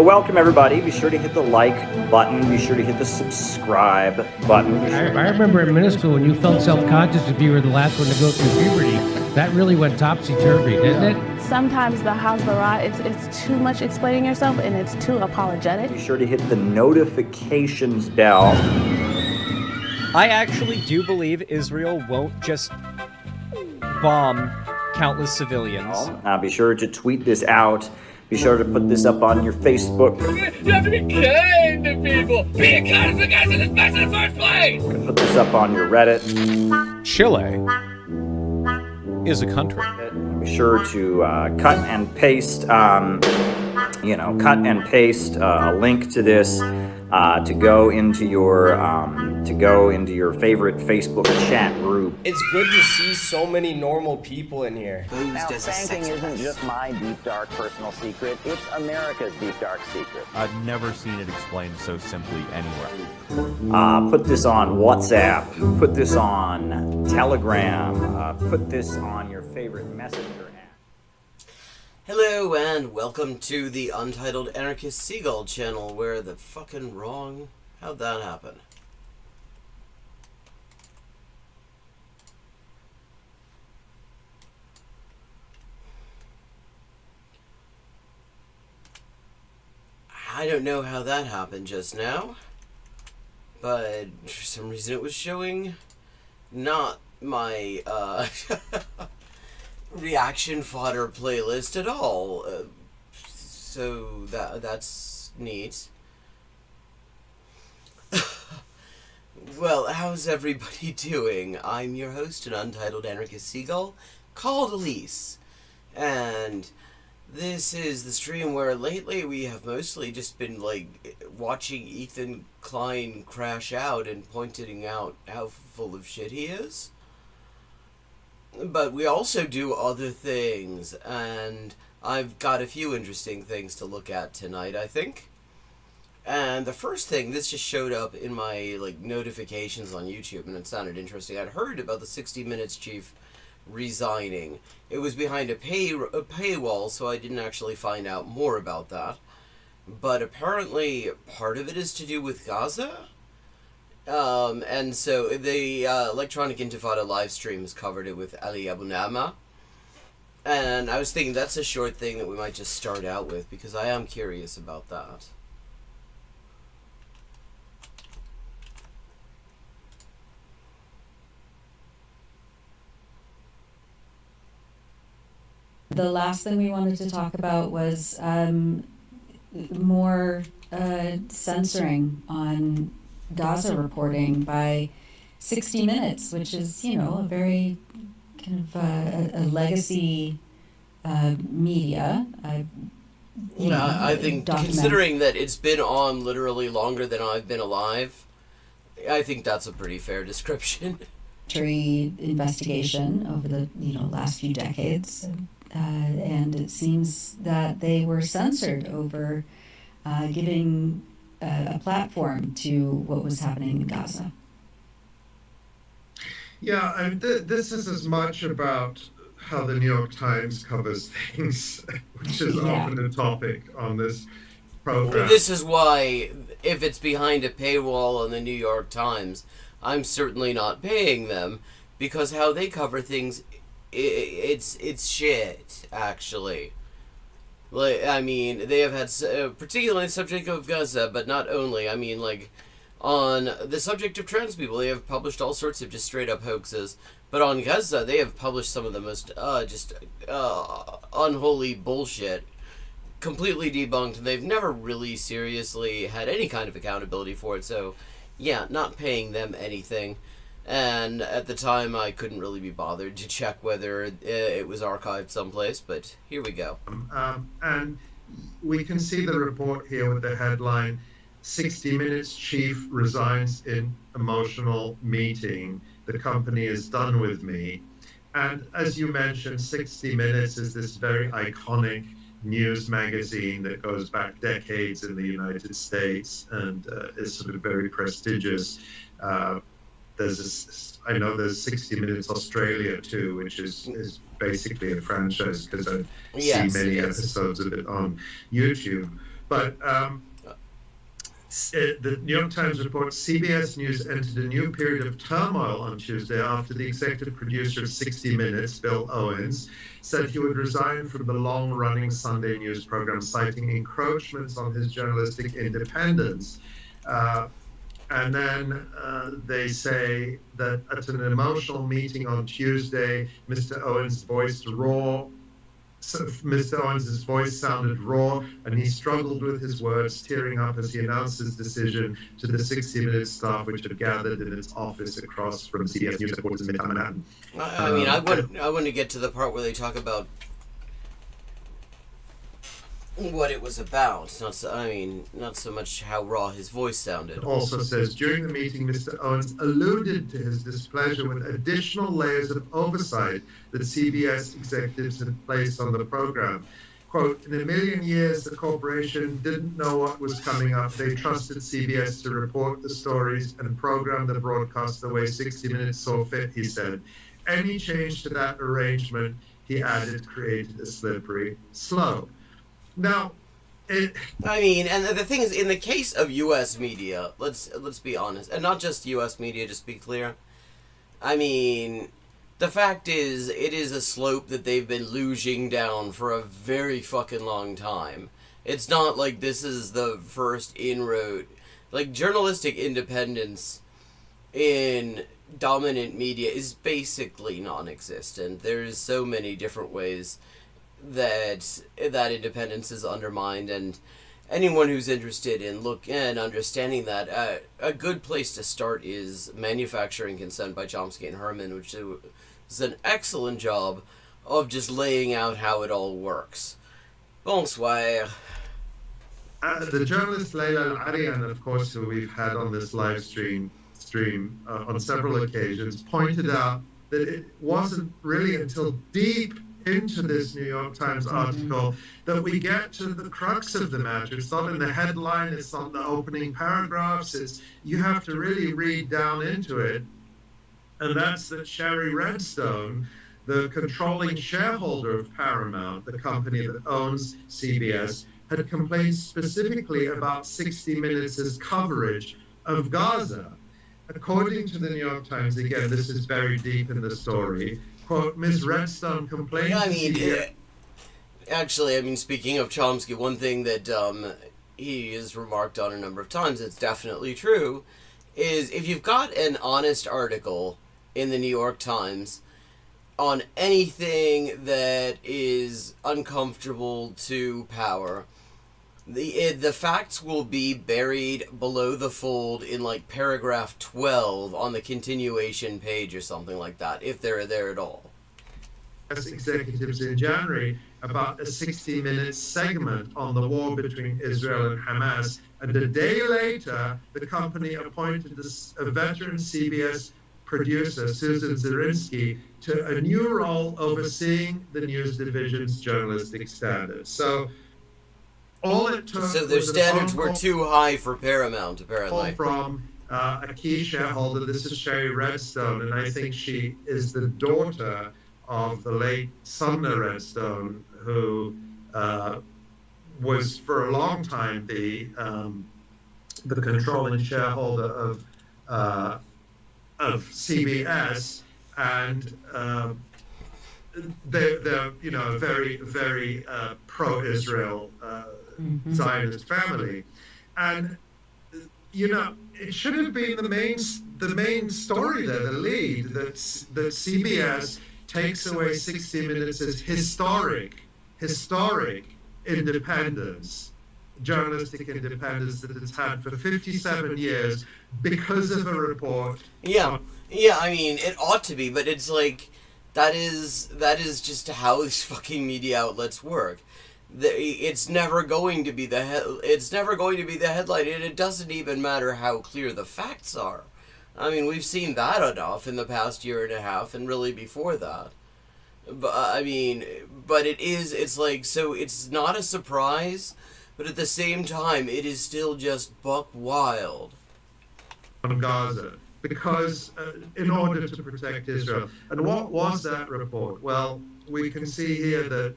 welcome everybody. Be sure to hit the like button. Be sure to hit the subscribe button. I remember in middle school when you felt self-conscious if you were the last one to go through puberty. That really went topsy-turvy, didn't it? Sometimes the Hasbara, it's too much explaining yourself and it's too apologetic. Be sure to hit the notifications bell. I actually do believe Israel won't just bomb countless civilians. Be sure to tweet this out. Be sure to put this up on your Facebook. You have to be kind to people. Being kind is the guys in this mess in the first place. Put this up on your Reddit. Chile is a country. Be sure to cut and paste, a link to this to go into your favorite Facebook chat group. It's good to see so many normal people in here. Now, spanking isn't just my deep, dark personal secret. It's America's deep, dark secret. I've never seen it explained so simply anywhere. Put this on WhatsApp. Put this on Telegram. Put this on your favorite messenger app. Hello and welcome to the Untitled Anarchist Seagull channel, where the fucking wrong... How'd that happen? I don't know how that happened just now, but for some reason it was showing not my reaction fodder playlist at all. So that's neat. Well, how's everybody doing? I'm your host, an Untitled Anarchist Seagull called Elise, and this is the stream where lately we have mostly just been, like, watching Ethan Klein crash out and pointing out how full of shit he is. But we also do other things, and I've got a few interesting things to look at tonight, I think. And the first thing, this just showed up in my, like, notifications on YouTube, and it sounded interesting. I'd heard about the 60 Minutes chief resigning. It was behind a paywall, so I didn't actually find out more about that. But apparently, part of it is to do with Gaza. And so the Electronic Intifada live streams covered it with Ali Abu Nama. And I was thinking that's a short thing that we might just start out with, because I am curious about that. The last thing we wanted to talk about was more censoring on Gaza reporting by 60 Minutes, which is, a very kind of a legacy media. I think considering that it's been on literally longer than I've been alive, I think that's a pretty fair description. Investigation over the last few decades. And it seems that they were censored over giving a platform to what was happening in Gaza. Yeah, this is as much about how the New York Times covers things, which is often a topic on this program. This is why, if it's behind a paywall on the New York Times, I'm certainly not paying them, because how they cover things, it's shit, actually. Like, I mean, they have had, particularly the subject of Gaza, but not only. I mean, like, on the subject of trans people, they have published all sorts of just straight-up hoaxes. But on Gaza, they have published some of the most, unholy bullshit. Completely debunked, and they've never really seriously had any kind of accountability for it, so, yeah, not paying them anything. And at the time, I couldn't really be bothered to check whether it was archived someplace, but here we go. And we can see the report here with the headline, 60 Minutes chief resigns in emotional meeting. The company is done with me. And as you mentioned, 60 Minutes is this very iconic news magazine that goes back decades in the United States and is sort of very prestigious. There's 60 Minutes Australia too, which is basically a franchise because I see many episodes of it on YouTube. But the New York Times reports CBS News entered a new period of turmoil on Tuesday after the executive producer of 60 Minutes, Bill Owens, said he would resign from the long-running Sunday news program, citing encroachments on his journalistic independence. And then they say that at an emotional meeting on Tuesday, Mr. Owens' voice sounded raw, and he struggled with his words, tearing up as he announced his decision to the 60 Minutes staff, which had gathered in its office across from CBS News headquarters in Midtown Manhattan. I want to get to the part where they talk about what it was about. Not so much how raw his voice sounded. It also says, during the meeting, Mr. Owens alluded to his displeasure with additional layers of oversight that CBS executives had placed on the program. Quote, in a million years, the corporation didn't know what was coming up. They trusted CBS to report the stories and program the broadcast the way 60 Minutes saw fit, he said. Any change to that arrangement, he added, created a slippery slope. Now, and the thing is, in the case of U.S. media, let's be honest, and not just U.S. media, just be clear. The fact is, it is a slope that they've been luging down for a very fucking long time. It's not like this is the first inroad. Like, journalistic independence in dominant media is basically non-existent. There's so many different ways that independence is undermined, and anyone who's interested in understanding that, a good place to start is Manufacturing Consent by Chomsky and Herman, which is an excellent job of just laying out how it all works. Bonsoir. The journalist Leila Al-Arian, of course, who we've had on this live stream on several occasions, pointed out that it wasn't really until deep into this New York Times article that we get to the crux of the matter. It's not in the headline, it's not in the opening paragraphs, you have to really read down into it. And that's that Sherry Redstone, the controlling shareholder of Paramount, the company that owns CBS, had complained specifically about 60 Minutes' coverage of Gaza. According to the New York Times, again, this is very deep in the story, quote, Ms. Redstone complained speaking of Chomsky, one thing that he has remarked on a number of times, it's definitely true, is if you've got an honest article in the New York Times on anything that is uncomfortable to power, the facts will be buried below the fold in like paragraph 12 on the continuation page or something like that, if they're there at all. Executives in January about a 60 Minutes segment on the war between Israel and Hamas, and a day later the company appointed a veteran CBS producer, Susan Zirinsky, to a new role overseeing the news division's journalistic standards. So all it took their standards were too high for Paramount, apparently. From a key shareholder. This is Sherry Redstone, and I think she is the daughter of the late Sumner Redstone, who was for a long time the controlling shareholder of CBS, and they're very very pro-Israel Zionist family, and it should have been the main story there, the lead that CBS takes away 60 Minutes as historic independence, journalistic independence that it's had for 57 years because of a report. It ought to be, but it's like that is just how these fucking media outlets work. It's never going to be the headline, and it doesn't even matter how clear the facts are. We've seen that enough in the past year and a half, and really before that. But it's not a surprise, but at the same time, it is still just buck wild. On Gaza, because in order to protect Israel. And what was that report? Well, we can see here that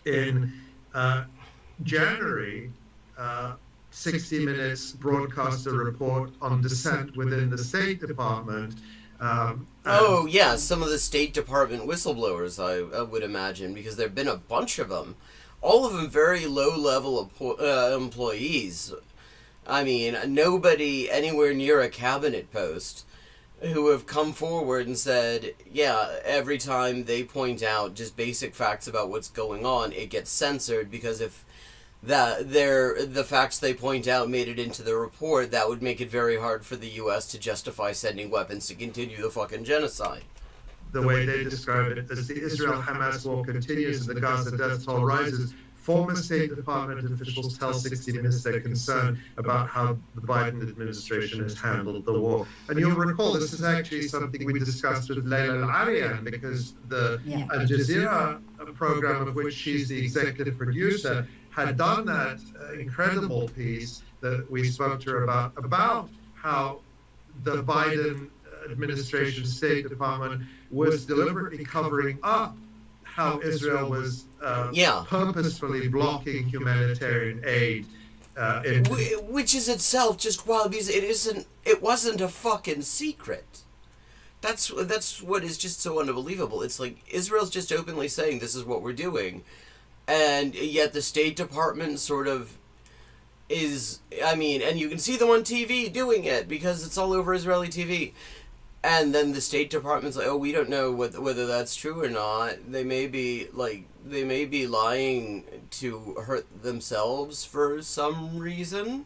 in January, 60 Minutes broadcast a report on dissent within the State Department. Oh, yeah, some of the State Department whistleblowers, I would imagine, because there have been a bunch of them. All of them very low-level employees. I mean, nobody anywhere near a cabinet post who have come forward and said, yeah, every time they point out just basic facts about what's going on, it gets censored, because if the facts they point out made it into the report, that would make it very hard for the U.S. to justify sending weapons to continue the fucking genocide. The way they describe it, as the Israel-Hamas war continues and the Gaza death toll rises, former State Department officials tell 60 Minutes they're concerned about how the Biden administration has handled the war. And you'll recall this is actually something we discussed with Leila Al-Arian, because the Al Jazeera program, of which she's the executive producer, had done that incredible piece that we spoke to her about how the Biden administration State Department was deliberately covering up how Israel was purposefully blocking humanitarian aid. Which is itself just wild, because it wasn't a fucking secret. That's what is just so unbelievable. It's like Israel's just openly saying this is what we're doing, and yet the State Department sort of is, I mean, and you can see them on TV doing it because it's all over Israeli TV. And then the State Department's like, oh, we don't know whether that's true or not. They may be lying to hurt themselves for some reason.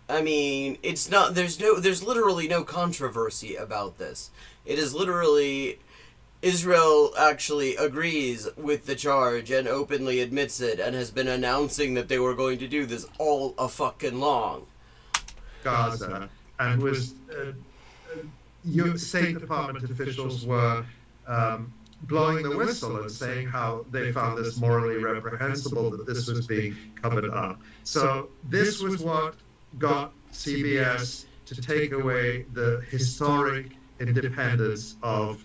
I mean, it's not, there's literally no controversy about this. It is literally, Israel actually agrees with the charge and openly admits it and has been announcing that they were going to do this all a fucking long. Gaza, and was... State Department officials were blowing the whistle and saying how they found this morally reprehensible, that this was being covered up. So this was what got CBS to take away the historic independence of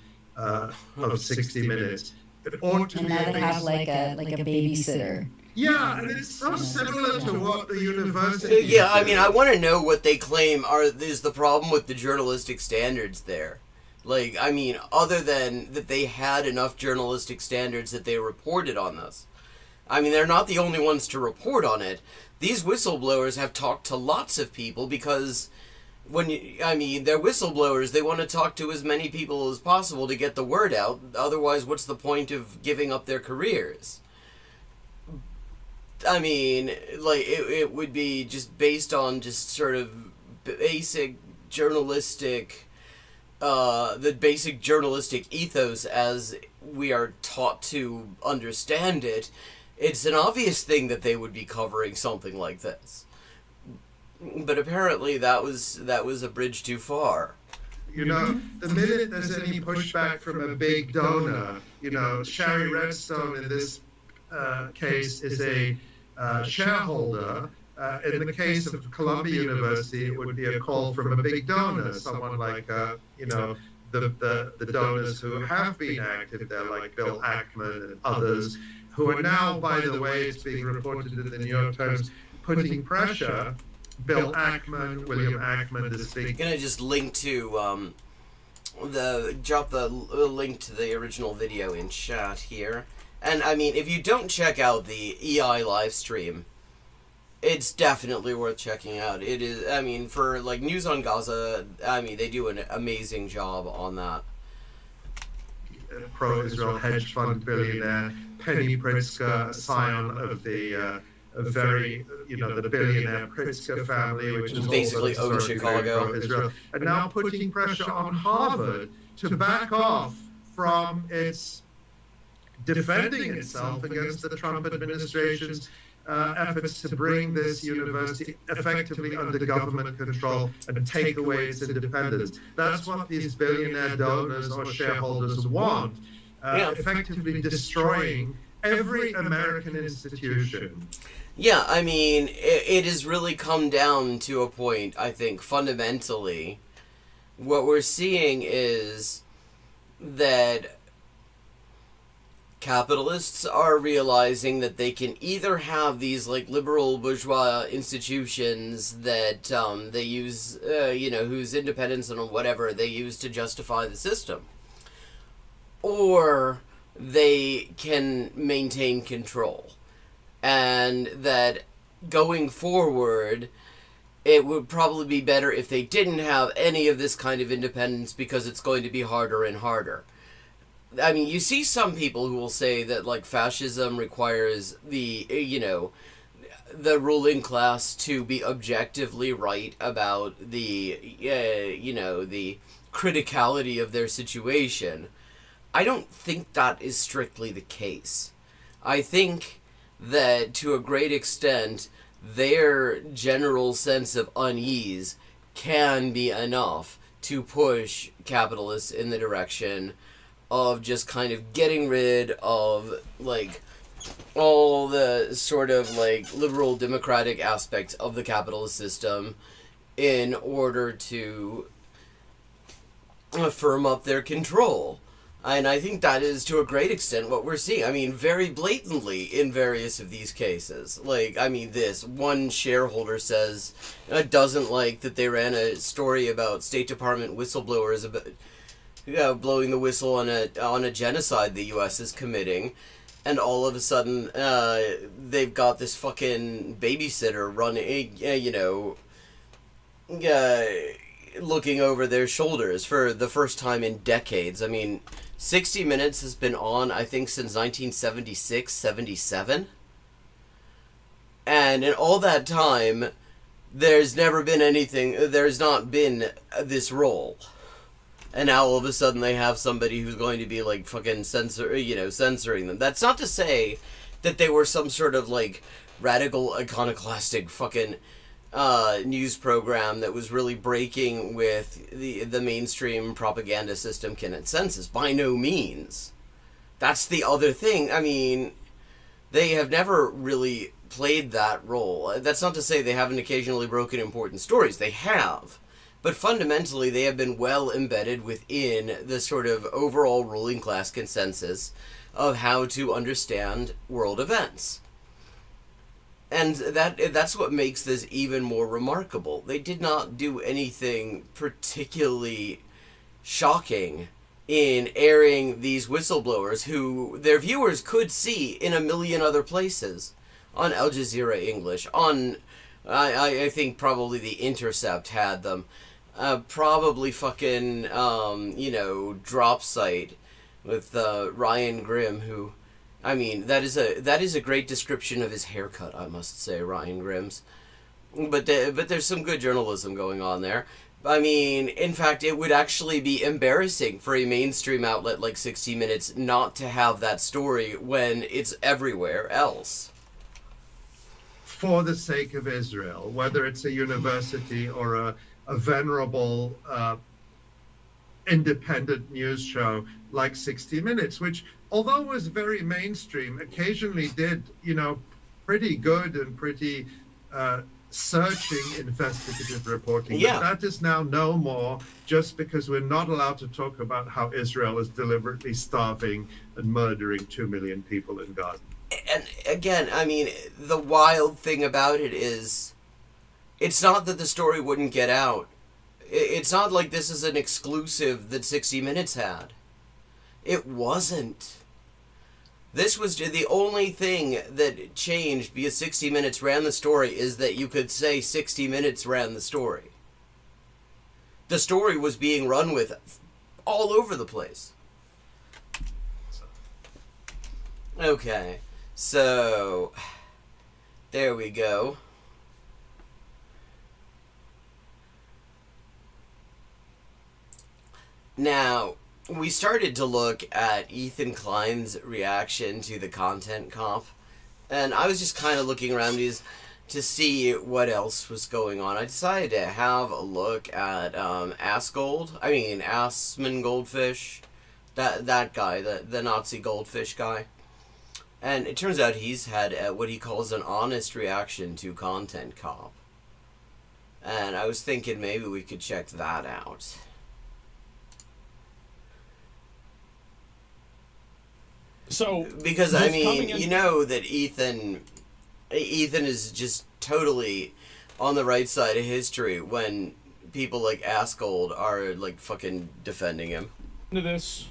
60 Minutes. It ought to and be now they have like a babysitter. Yeah, and it's so similar to what the university... Yeah, I mean, I want to know what they claim is the problem with the journalistic standards there. Like, I mean, other than that they had enough journalistic standards that they reported on this. I mean, they're not the only ones to report on it. These whistleblowers have talked to lots of people because they're whistleblowers. They want to talk to as many people as possible to get the word out. Otherwise, what's the point of giving up their careers? I mean, like, it would be just based on just sort of basic journalistic, the basic journalistic ethos as we are taught to understand it. It's an obvious thing that they would be covering something like this. But apparently that was a bridge too far. You know, the minute there's any pushback from a big donor, you know, Shari Redstone in this case is a shareholder. In the case of Columbia University, it would be a call from a big donor, someone like, the donors who have been active there, like Bill Ackman and others, who are now, by the way, it's being reported in the New York Times, putting pressure. Bill Ackman, William Ackman, this big... I'm gonna just link to drop the link to the original video in chat here. And, I mean, if you don't check out the EI live stream, it's definitely worth checking out. It is, I mean, for, like, News on Gaza, I mean, they do an amazing job on that. Pro-Israel hedge fund billionaire, Penny Pritzker, scion of the the billionaire Pritzker family, which is basically owned Chicago. Pro-Israel, and now putting pressure on Harvard to back off from its defending itself against the Trump administration's efforts to bring this university effectively under government control and take away its independence. That's what these billionaire donors or shareholders want, effectively destroying every American institution. Yeah, I mean, it has really come down to a point, I think, fundamentally. What we're seeing is that capitalists are realizing that they can either have these like liberal bourgeois institutions that they use, whose independence and whatever they use to justify the system, or they can maintain control. And that going forward, it would probably be better if they didn't have any of this kind of independence, because it's going to be harder and harder. I mean, you see some people who will say that, like, fascism requires the ruling class to be objectively right about the criticality of their situation. I don't think that is strictly the case. I think that, to a great extent, their general sense of unease can be enough to push capitalists in the direction of just kind of getting rid of, like, all the sort of, like, liberal democratic aspects of the capitalist system in order to firm up their control. And I think that is, to a great extent, what we're seeing. I mean, very blatantly in various of these cases. Like, I mean, this one shareholder says doesn't like that they ran a story about State Department whistleblowers about blowing the whistle on a genocide the U.S. is committing, and all of a sudden they've got this fucking babysitter running, looking over their shoulders for the first time in decades. I mean, 60 Minutes has been on, I think, since 1976, 77. And in all that time, there's not been this role. And now all of a sudden they have somebody who's going to be, like, fucking censoring them. That's not to say that they were some sort of, like, radical iconoclastic fucking news program that was really breaking with the mainstream propaganda system consensus. By no means. That's the other thing. I mean, they have never really played that role. That's not to say they haven't occasionally broken important stories. They have. But fundamentally, they have been well embedded within the sort of overall ruling class consensus of how to understand world events. And that's what makes this even more remarkable. They did not do anything particularly shocking in airing these whistleblowers who their viewers could see in a million other places. On Al Jazeera English, on, I think probably The Intercept had them. Probably fucking, Drop Site with Ryan Grimm, who... I mean, that is a great description of his haircut, I must say, Ryan Grimm's. But there's some good journalism going on there. I mean, in fact, it would actually be embarrassing for a mainstream outlet like 60 Minutes not to have that story when it's everywhere else. For the sake of Israel, whether it's a university or a venerable independent news show like 60 Minutes, which, although was very mainstream, occasionally did, pretty good and pretty searching investigative reporting. Yeah. But that is now no more, just because we're not allowed to talk about how Israel is deliberately starving and murdering 2 million people in Gaza. And again, I mean, the wild thing about it is, it's not that the story wouldn't get out. It's not like this is an exclusive that 60 Minutes had. It wasn't. This was the only thing that changed because 60 Minutes ran the story is that you could say 60 Minutes ran the story. The story was being run with all over the place. Okay, so there we go. Now, we started to look at Ethan Klein's reaction to the content comp, and I was just kind of looking around to see what else was going on. I decided to have a look at Asmongold, that guy, the Nazi goldfish guy. And it turns out he's had what he calls an honest reaction to content comp. And I was thinking maybe we could check that out. So because I just mean, coming in- you know that Ethan is just totally on the right side of history when people like Asmongold are like fucking defending him. Into this,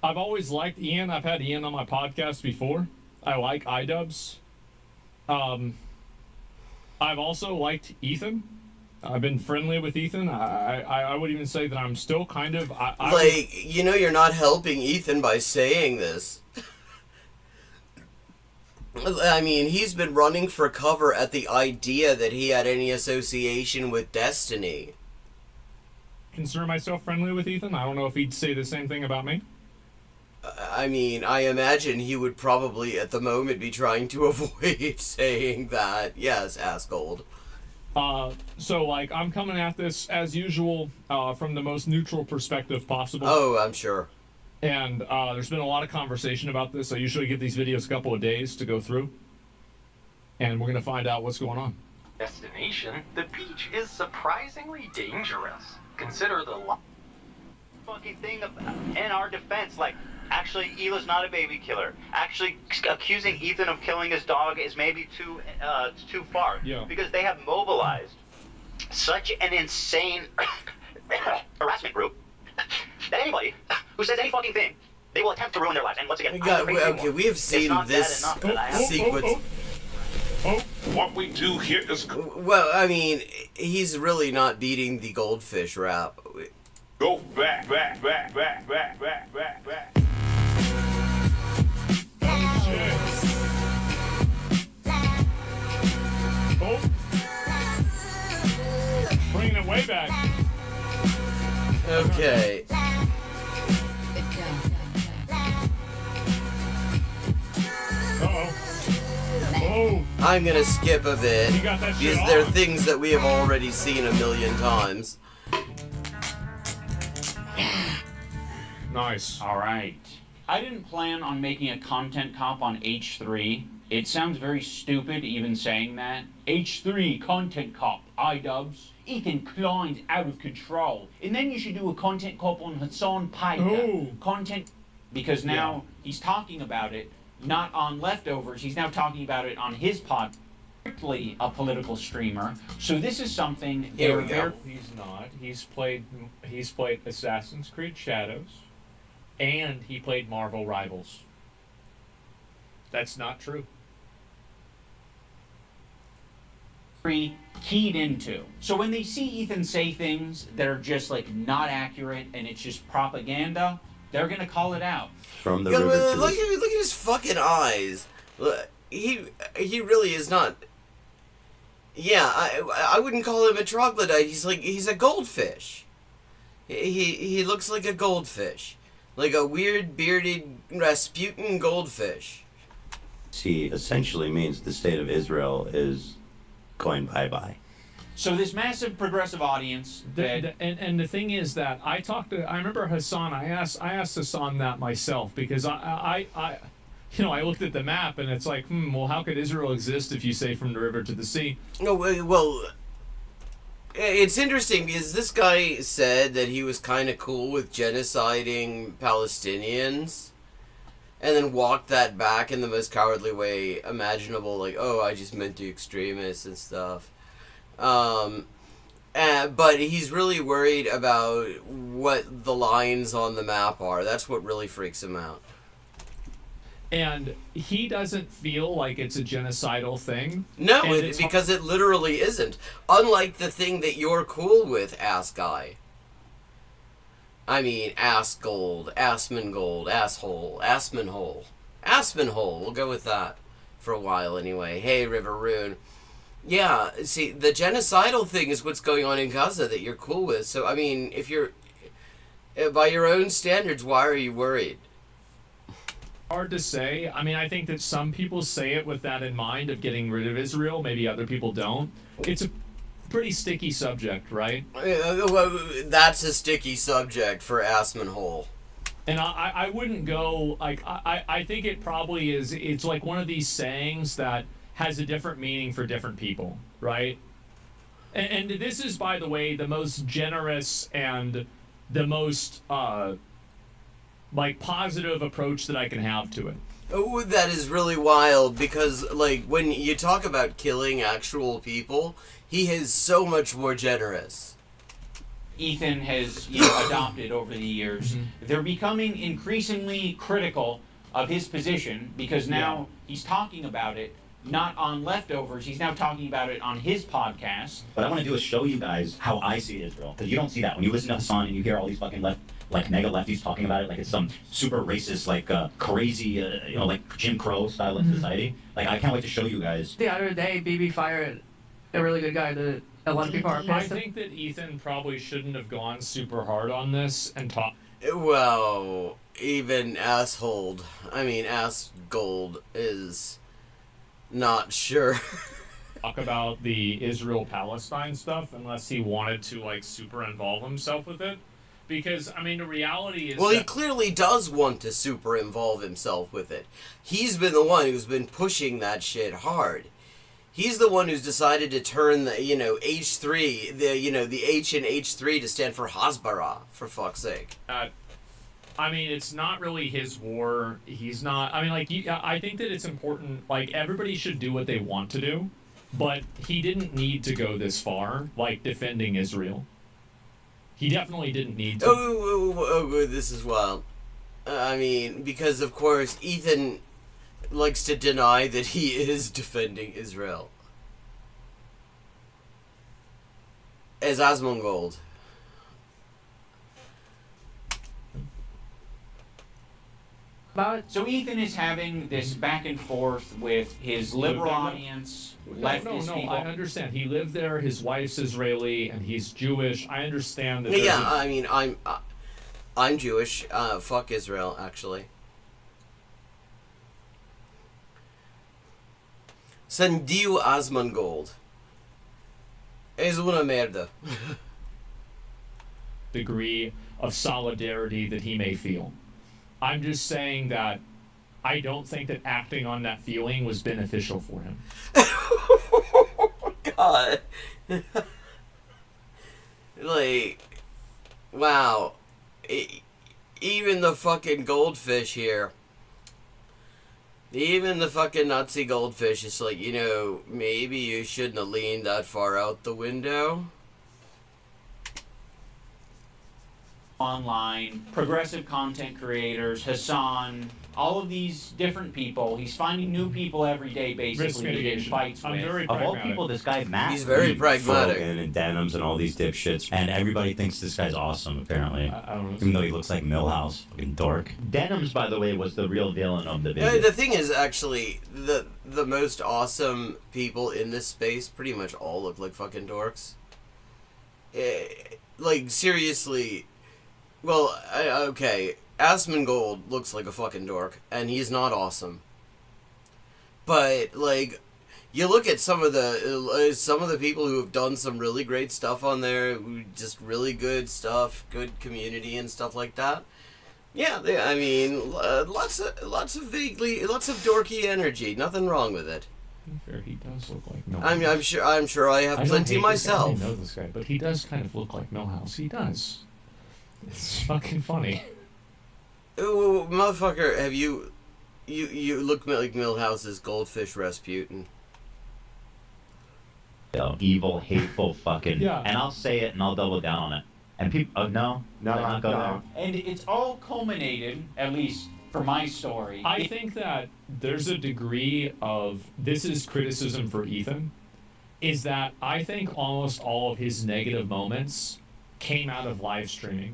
I've always liked Ian. I've had Ian on my podcast before. I like iDubbbz. I've also liked Ethan. I've been friendly with Ethan. I would even say that I'm still kind of... you know, you're not helping Ethan by saying this. I mean, he's been running for cover at the idea that he had any association with Destiny. Consider myself friendly with Ethan. I don't know if he'd say the same thing about me. I mean, I imagine he would probably at the moment be trying to avoid saying that. Yes, Asmongold. So, like, I'm coming at this, as usual, from the most neutral perspective possible. Oh, I'm sure. And there's been a lot of conversation about this. I usually give these videos a couple of days to go through. And we're going to find out what's going on. Destination, the beach is surprisingly dangerous. Consider the fucking thing in our defense, like, actually, Hila's not a baby killer. Actually, accusing Ethan of killing his dog is maybe too far. Yeah. Because they have mobilized such an insane harassment group that anybody who says any fucking thing, they will attempt to ruin their lives. And once again, okay, we have seen this sequence. What we do here is... Well, I mean, he's really not beating the Goldfish rap. Go back. Oh. Bringing it way back. Okay. Oh. I'm gonna skip a bit You got that shit because there are on. things that we have already seen a million times. Nice. All right. I didn't plan on making a content cop on H3. It sounds very stupid even saying that. H3 content cop, iDubbbz. Ethan Klein's out of control. And then you should do a content cop on Hassan Piker. Oh. Content, because now he's talking about it, not on Leftovers. He's now talking about it on his pod. Strictly a political streamer. So this is something. Here we go. He's not. He's played Assassin's Creed Shadows, and he played Marvel Rivals. That's not true. Keyed into. So when they see Ethan say things that are just like not accurate and it's just propaganda, they're gonna call it out. From the Look river to at his fucking eyes. He really is not. Yeah, I wouldn't call him a troglodyte. He's a goldfish. He looks like a goldfish, like a weird bearded Rasputin goldfish. He essentially means the state of Israel is going bye-bye. So this massive progressive audience and the thing is that I remember Hassan. I asked Hassan that myself because I looked at the map and it's like, well, how could Israel exist if you say from the river to the sea? No, well, it's interesting because this guy said that he was kind of cool with genociding Palestinians, and then walked that back in the most cowardly way imaginable, like, oh, I just meant the extremists and stuff. But he's really worried about what the lines on the map are. That's what really freaks him out. And he doesn't feel like it's a genocidal thing. No, because it literally isn't. Unlike the thing that you're cool with, ass guy. I mean, Asmongold, asshole, Asmonhole. We'll go with that for a while anyway. Hey, Riveroon. Yeah, see, the genocidal thing is what's going on in Gaza that you're cool with. So, I mean, if you're, by your own standards, why are you worried? Hard to say. I mean, I think that some people say it with that in mind of getting rid of Israel. Maybe other people don't. It's a pretty sticky subject, right? Well, that's a sticky subject for Asmonhole. And I wouldn't go, like, I think it probably is, it's like one of these sayings that has a different meaning for different people, right? And this is, by the way, the most generous and the most like positive approach that I can have to it. Oh, that is really wild because, like, when you talk about killing actual people, he is so much more generous. Ethan has adopted over the years. They're becoming increasingly critical of his position because now he's talking about it not on Leftovers. He's now talking about it on his podcast. What I want to do is show you guys how I see Israel, because you don't see that when you listen to Hassan and you hear all these fucking mega lefties talking about it like it's some super racist, like crazy, like Jim Crow style of society. Like, I can't wait to show you guys. The other day, BB fired a really good guy that a lot of people are pissed. I think that Ethan probably shouldn't have gone super hard on this and talked. Well, even Asmongold is not sure. Talk about the Israel-Palestine stuff unless he wanted to, like, super involve himself with it. Because, I mean, the reality is Well, he clearly does want to super involve himself with it. He's been the one who's been pushing that shit hard. He's the one who's decided to turn the, H3, the H in H3 to stand for Hasbara, for fuck's sake. I mean, it's not really his war. He's not... I mean, like, I think that it's important... Like, everybody should do what they want to do, but he didn't need to go this far, like, defending Israel. He definitely didn't need to. Oh, this is wild. I mean, because, of course, Ethan likes to deny that he is defending Israel. As Asmongold. So Ethan is having this back and forth with his liberal audience, leftist people. I understand. He lived there. His wife's Israeli, and he's Jewish. I understand that. Yeah, I mean, I'm Jewish. Fuck Israel, actually. Sandiu Asmongold. Es una merda. Degree of solidarity that he may feel. I'm just saying that I don't think that acting on that feeling was beneficial for him. God. Like, wow. Even the fucking Goldfish here. Even the fucking Nazi Goldfish is like, maybe you shouldn't have leaned that far out the window. Online, progressive content creators, Hassan, all of these different people. He's finding new people every day, basically, to get in fights with. Of all people, this guy Matt. He's very pragmatic. And Denims and all these dipshits, and everybody thinks this guy's awesome. Apparently, even though he looks like Millhouse, fucking dork. Denims, by the way, was the real villain of the video. The thing is, actually, the most awesome people in this space pretty much all look like fucking dorks. Like, seriously. Well, okay, Asmongold looks like a fucking dork, and he's not awesome. But, like, you look at some of the people who have done some really great stuff on there, just really good stuff, good community and stuff like that. Yeah, I mean, lots of dorky energy. Nothing wrong with it. Fair, he does look like Millhouse. I'm sure I have plenty myself. I know this guy, but he does kind of look like Millhouse. He does. It's fucking funny. Ooh, motherfucker, have you look like Millhouse's Goldfish Rasputin. Evil, hateful fucking... Yeah. And I'll say it and I'll double down on it. And people... No, not go there. And it's all culminated, at least for my story. I think that there's a degree of... This is criticism for Ethan. Is that I think almost all of his negative moments came out of live streaming.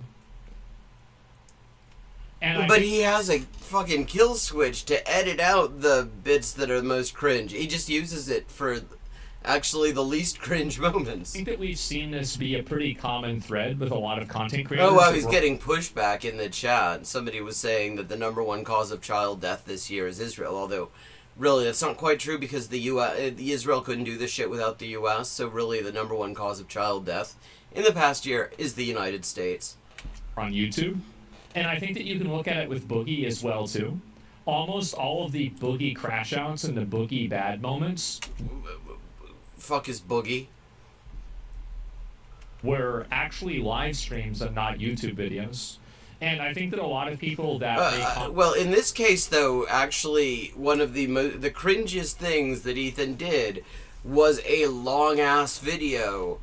But he has a fucking kill switch to edit out the bits that are the most cringe. He just uses it for actually the least cringe moments. I think that we've seen this be a pretty common thread with a lot of content creators. Oh, well, he's getting pushback in the chat. Somebody was saying that the #1 cause of child death this year is Israel, although really that's not quite true because the Israel couldn't do this shit without the US, so really the #1 cause of child death in the past year is the United States. On YouTube. And I think that you can look at it with Boogie as well, too. Almost all of the Boogie crash outs and the Boogie bad moments... Fuck is Boogie? Were actually live streams and not YouTube videos. And I think that a lot of people that well, in this case, though, actually, one of the cringiest things that Ethan did was a long-ass video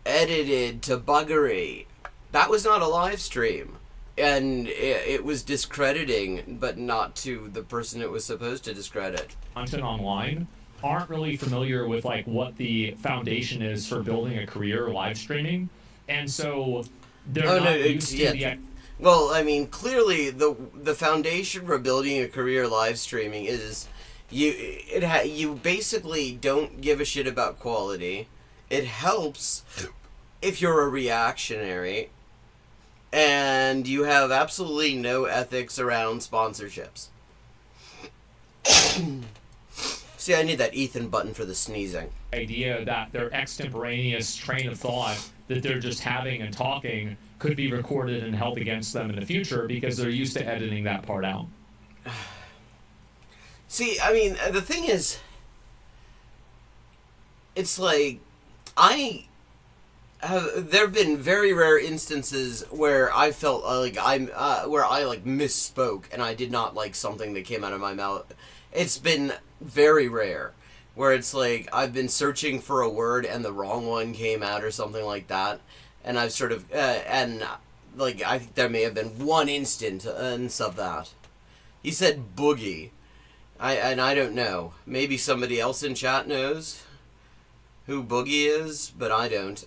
edited to buggery. That was not a live stream. And it was discrediting, but not to the person it was supposed to discredit. content online aren't really familiar with like what the foundation is for building a career live streaming, and so they're not used to the. Well, I mean, clearly the foundation for building a career live streaming is you basically don't give a shit about quality. It helps if you're a reactionary, and you have absolutely no ethics around sponsorships. See, I need that Ethan button for the sneezing. Idea that their extemporaneous train of thought that they're just having and talking could be recorded and held against them in the future because they're used to editing that part out. See, I mean, the thing is, it's like, there have been very rare instances where I felt like where I like misspoke and I did not like something that came out of my mouth. It's been very rare where it's like I've been searching for a word and the wrong one came out or something like that, and I've sort of and like I think there may have been one instance of that. He said boogie, I don't know. Maybe somebody else in chat knows who Boogie is, but I don't.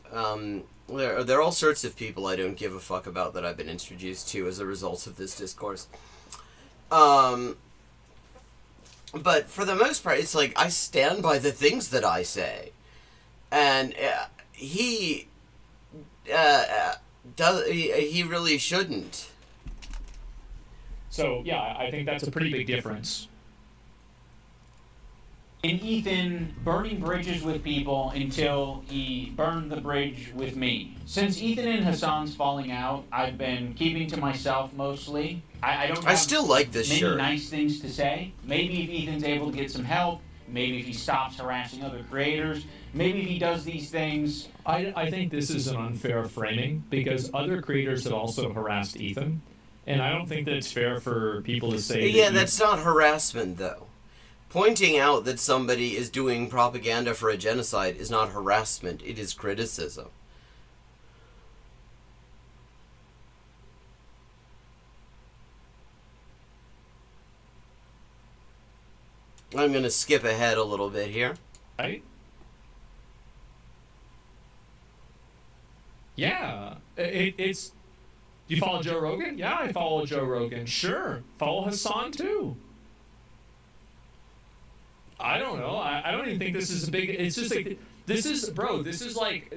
There are all sorts of people I don't give a fuck about that I've been introduced to as a result of this discourse. But for the most part, it's like I stand by the things that I say, and he really shouldn't. So yeah, I think that's a pretty big difference. And Ethan burning bridges with people until he burned the bridge with me. Since Ethan and Hassan's falling out, I've been keeping to myself mostly. I still like this many shirt. nice things to say. Maybe if Ethan's able to get some help, maybe if he stops harassing other creators, maybe if he does these things. I think this is an unfair framing because other creators have also harassed Ethan, and I don't think that it's fair for people to say. Yeah, that's not harassment though. Pointing out that somebody is doing propaganda for a genocide is not harassment, it is criticism. I'm going to skip ahead a little bit here. Right? Yeah. It's... Do you follow Joe Rogan? Yeah, I follow Joe Rogan. Sure. Follow Hassan too. I don't know. I don't even think this is a big... It's just like... This is... Bro, this is like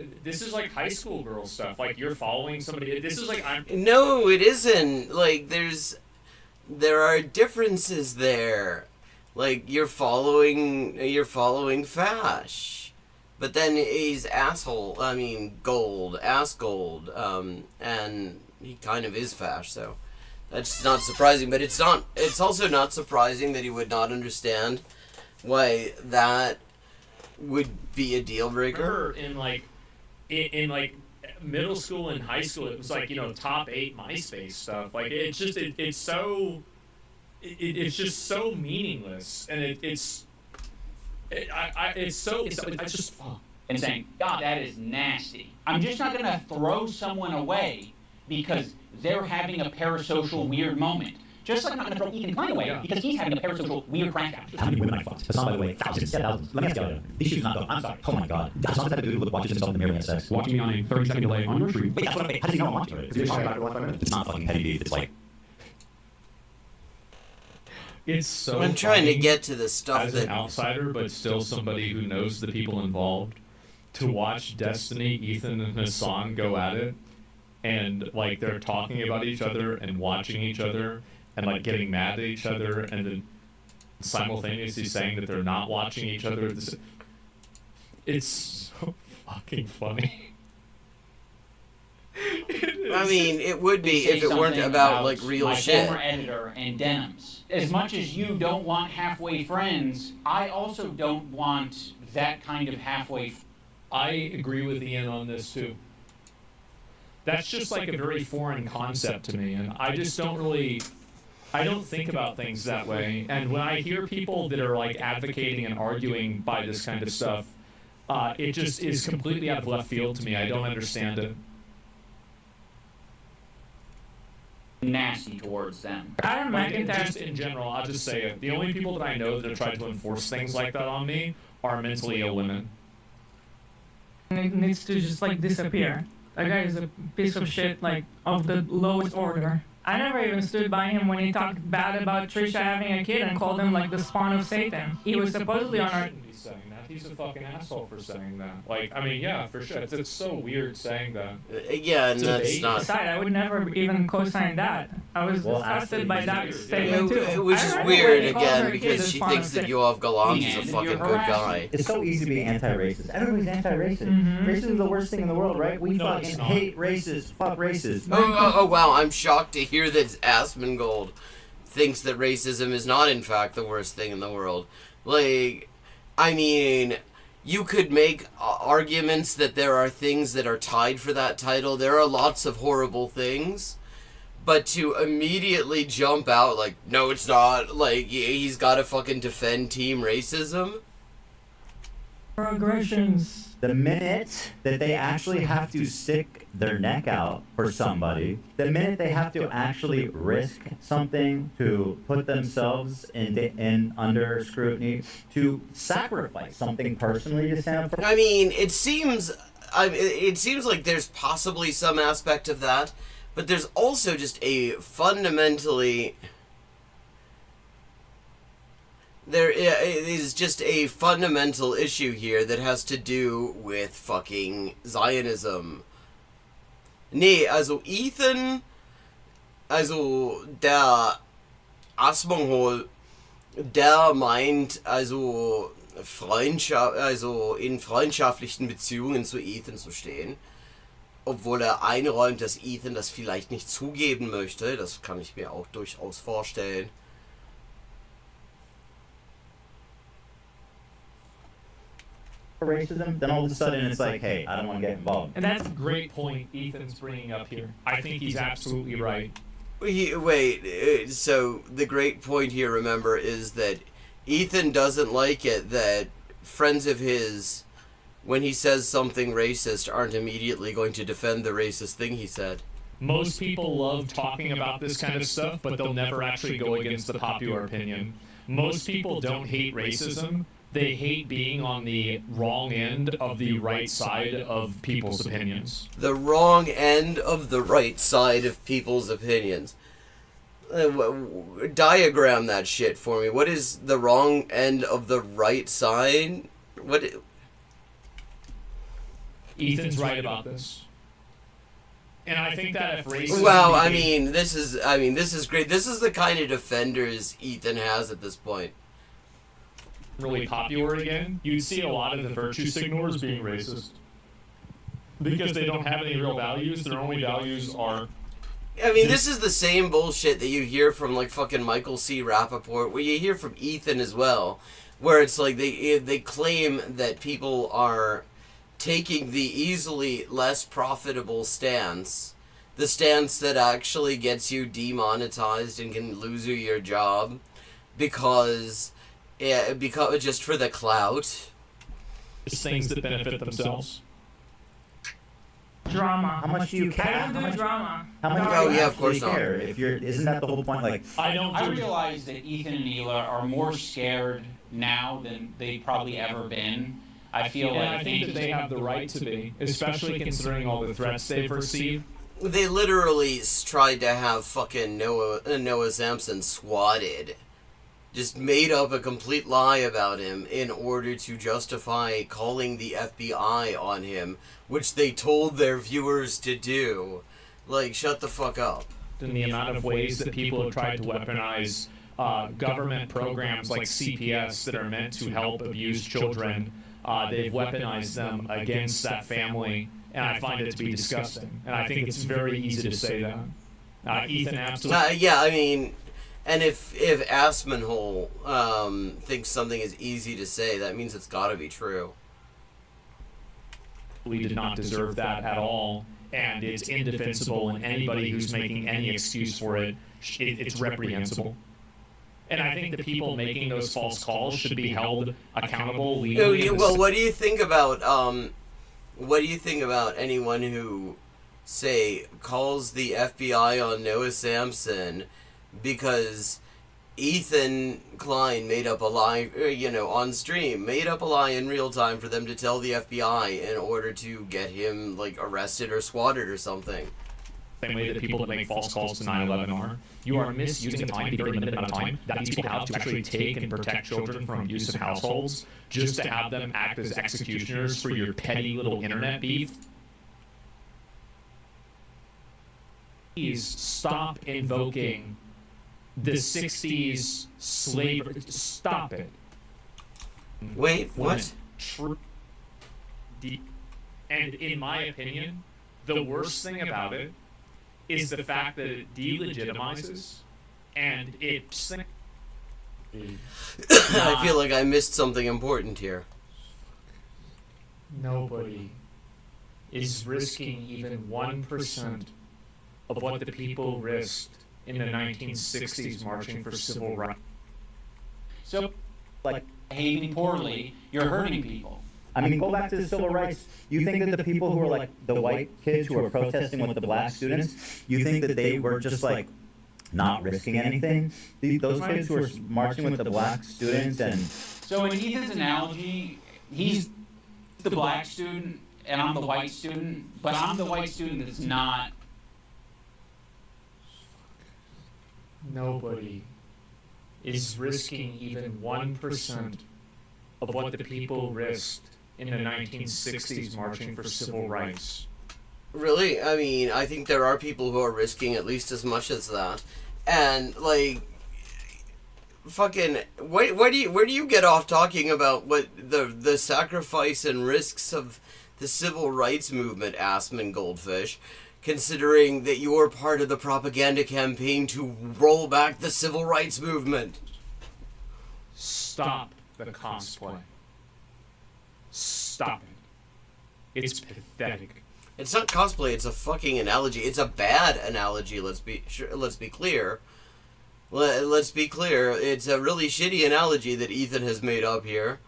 high school girl stuff. Like, you're following somebody... This is like... No, it isn't. Like, there are differences there. Like, you're following Fash. But then he's asshole... I mean, ass gold. And he kind of is Fash, so... That's not surprising. But it's also not surprising that he would not understand why that would be a deal breaker. Remember in middle school and high school, it was like, top 8 MySpace stuff. Like it's just it's just so meaningless, and it's just and saying, God, that is nasty. I'm just not gonna throw someone away because they're having a parasocial weird moment. Just like I'm not going to throw Ethan Klein away because he's having a parasocial weird crash out. How many women I fucked? Hassan, by the way, thousands, 10,000. Let me ask you, these shoes not go. I'm sorry. Oh my god. Hassan's that dude who watches himself in the mirror and has sex. Watching me on a 30-second delay on your stream. Wait, that's what how does he know I'm watching it? It's not fucking petty beef. It's like... It's so I'm trying to get to the stuff as an outsider, but still somebody who knows the people involved, to watch Destiny, Ethan, and Hassan go at it, and like they're talking about each other and watching each other and like getting mad at each other and then simultaneously saying that they're not watching each other. It's so fucking funny. I mean, it would be if it weren't about like real shit. My former editor and denims. As much as you don't want halfway friends, I also don't want that kind of halfway. I agree with Ian on this too. That's just like a very foreign concept to me, and I just don't really. I don't think about things that way. And when I hear people that are like advocating and arguing by this kind of stuff, it just is completely out of left field to me. I don't understand it. Nasty towards them. Adam McIntyre. Just in general, I'll just say it. The only people that I know that have tried to enforce things like that on me are mentally ill women. It needs to just like disappear. That guy is a piece of shit, like of the lowest order. I never even stood by him when he talked bad about Trisha having a kid and called him like the spawn of Satan. He was supposedly on our. Saying that. He's a fucking asshole for saying that. Like, I mean, yeah, for sure. It's so weird saying that. Yeah, and that's not. Aside, I would never even co-sign that. I was disgusted by that statement too. Which is weird again because she thinks that Yoav Galant is a fucking good guy. It's so easy to be anti-racist. Everybody's anti-racist. Racism is the worst thing in the world, right? We fucking hate racists. Fuck racists. Oh wow, I'm shocked to hear that Asmongold thinks that racism is not in fact the worst thing in the world. Like, I mean, you could make arguments that there are things that are tied for that title. There are lots of horrible things. But to immediately jump out like, no, it's not, like, he's got to fucking defend team racism. Aggressions. The minute that they actually have to stick their neck out for somebody, the minute they have to actually risk something to put themselves in under scrutiny, to sacrifice something personally to stand up for. I mean, it seems like there's possibly some aspect of that, but there's also just a fundamentally. There is just a fundamental issue here that has to do with fucking Zionism. Nee, also Ethan, also der Asmongold, der meint also Freundschaft, also in freundschaftlichen Beziehungen zu Ethan zu stehen, obwohl er einräumt, dass Ethan das vielleicht nicht zugeben möchte. Das kann ich mir auch durchaus vorstellen. Racism, then all of a sudden it's like, hey, I don't want to get involved. And that's a great point Ethan's bringing up here. I think he's absolutely right. So the great point here, remember, is that Ethan doesn't like it that friends of his, when he says something racist, aren't immediately going to defend the racist thing he said. Most people love talking about this kind of stuff, but they'll never actually go against the popular opinion. Most people don't hate racism. They hate being on the wrong end of the right side of people's opinions. The wrong end of the right side of people's opinions. Diagram that shit for me. What is the wrong end of the right side? Ethan's right about this. And I think that if racism... Well, I mean, this is great. This is the kind of defenders Ethan has at this point. Really popular again, you'd see a lot of the virtue signalers being racist. Because they don't have any real values, their only values are... I mean, this is the same bullshit that you hear from, like, fucking Michael C. Rappaport, where you hear from Ethan as well, where it's like they claim that people are taking the easily less profitable stance, the stance that actually gets you demonetized and can lose you your job, because just for the clout. It's things that benefit themselves. Drama. How much do you care? I don't do drama. How much Oh, do you yeah, of course actually not. care? If you're, isn't that the whole point? Like, I realize that Ethan and Hila are more scared now than they've probably ever been. I feel like I think that they have the right to be, especially considering all the threats they've received. They literally tried to have fucking Noah Sampson swatted. Just made up a complete lie about him in order to justify calling the FBI on him, which they told their viewers to do. Like, shut the fuck up. And the amount of ways that people have tried to weaponize government programs like CPS that are meant to help abused children, they've weaponized them against that family, and I find it to be disgusting. And I think it's very easy to say that. Ethan absolutely... Yeah, I mean... And if Asmongold thinks something is easy to say, that means it's got to be true. We did not deserve that at all. and it's indefensible, and anybody who's making any excuse for it, it's reprehensible. And I think the people making those false calls should be held accountable legally. Well, what do you think about anyone who, say, calls the FBI on Noah Sampson because Ethan Klein made up a lie, on stream, made up a lie in real time for them to tell the FBI in order to get him, like, arrested or swatted or something? Same way that people that make false calls to 9/11 are. You are misusing the time, the very limited amount of time that these people have to actually take and protect children from abusive households, just to have them act as executioners for your petty little internet beef. Please stop invoking the 60s slavery. Stop it. Wait, what? And in my opinion, the worst thing about it is the fact that it delegitimizes and it... I feel like I missed something important here. Nobody is risking even 1% of what the people risked in the 1960s marching for civil rights. So, like, behaving poorly, you're hurting people. I mean, go back to the civil rights. You think that the people who are like the white kids who are protesting with the black students, you think that they were just like not risking anything? Those kids who are marching with the black students and... So in Ethan's analogy, he's the black student and I'm the white student, but I'm the white student that's not... Nobody is risking even 1% of what the people risked in the 1960s marching for civil rights. Really? I mean, I think there are people who are risking at least as much as that. And, like, fucking, where do you get off talking about what the sacrifice and risks of the civil rights movement, Goldfish, considering that you're part of the propaganda campaign to roll back the civil rights movement? Stop the cosplay. Stop it. It's pathetic. It's not cosplay, it's a fucking analogy. It's a bad analogy, let's be clear. Let's be clear. It's a really shitty analogy that Ethan has made up here.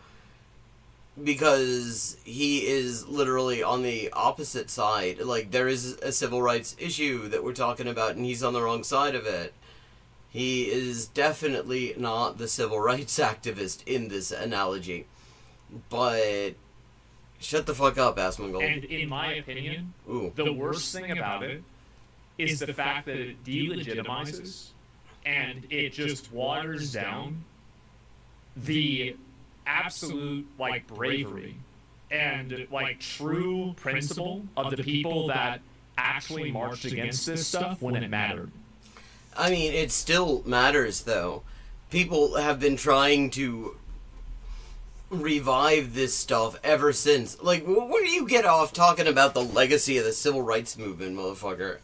Because he is literally on the opposite side. Like, there is a civil rights issue that we're talking about, and he's on the wrong side of it. He is definitely not the civil rights activist in this analogy. But shut the fuck up, Asmongold. And in my opinion, the worst thing about it is the fact that it delegitimizes and it just waters down the absolute, like, bravery and, like, true principle of the people that actually marched against this stuff when it mattered. I mean, it still matters, though. People have been trying to revive this stuff ever since. Like, where do you get off talking about the legacy of the civil rights movement, motherfucker?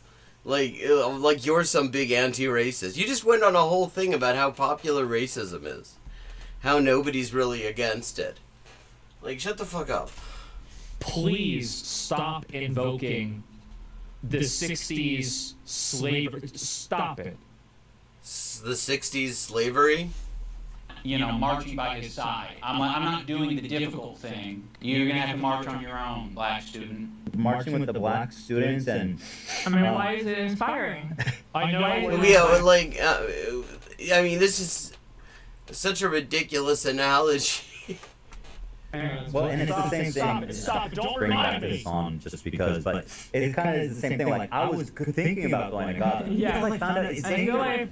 Like you're some big anti-racist. You just went on a whole thing about how popular racism is. How nobody's really against it. Like, shut the fuck up. Please stop invoking the 60s slavery. Stop it. The 60s slavery? You know, marching by his side. I'm not doing the difficult thing. You're going to have to march on your own, black student. Marching with the black students and... I mean, why is it inspiring? I know. Yeah, like, I mean, this is such a ridiculous analogy. Well, and it's the same thing. Stop, don't bring remind back me. this on just because, but it kind of is the same thing. Like, I was thinking about going to Gaza. Yeah. Like, found out it's I feel like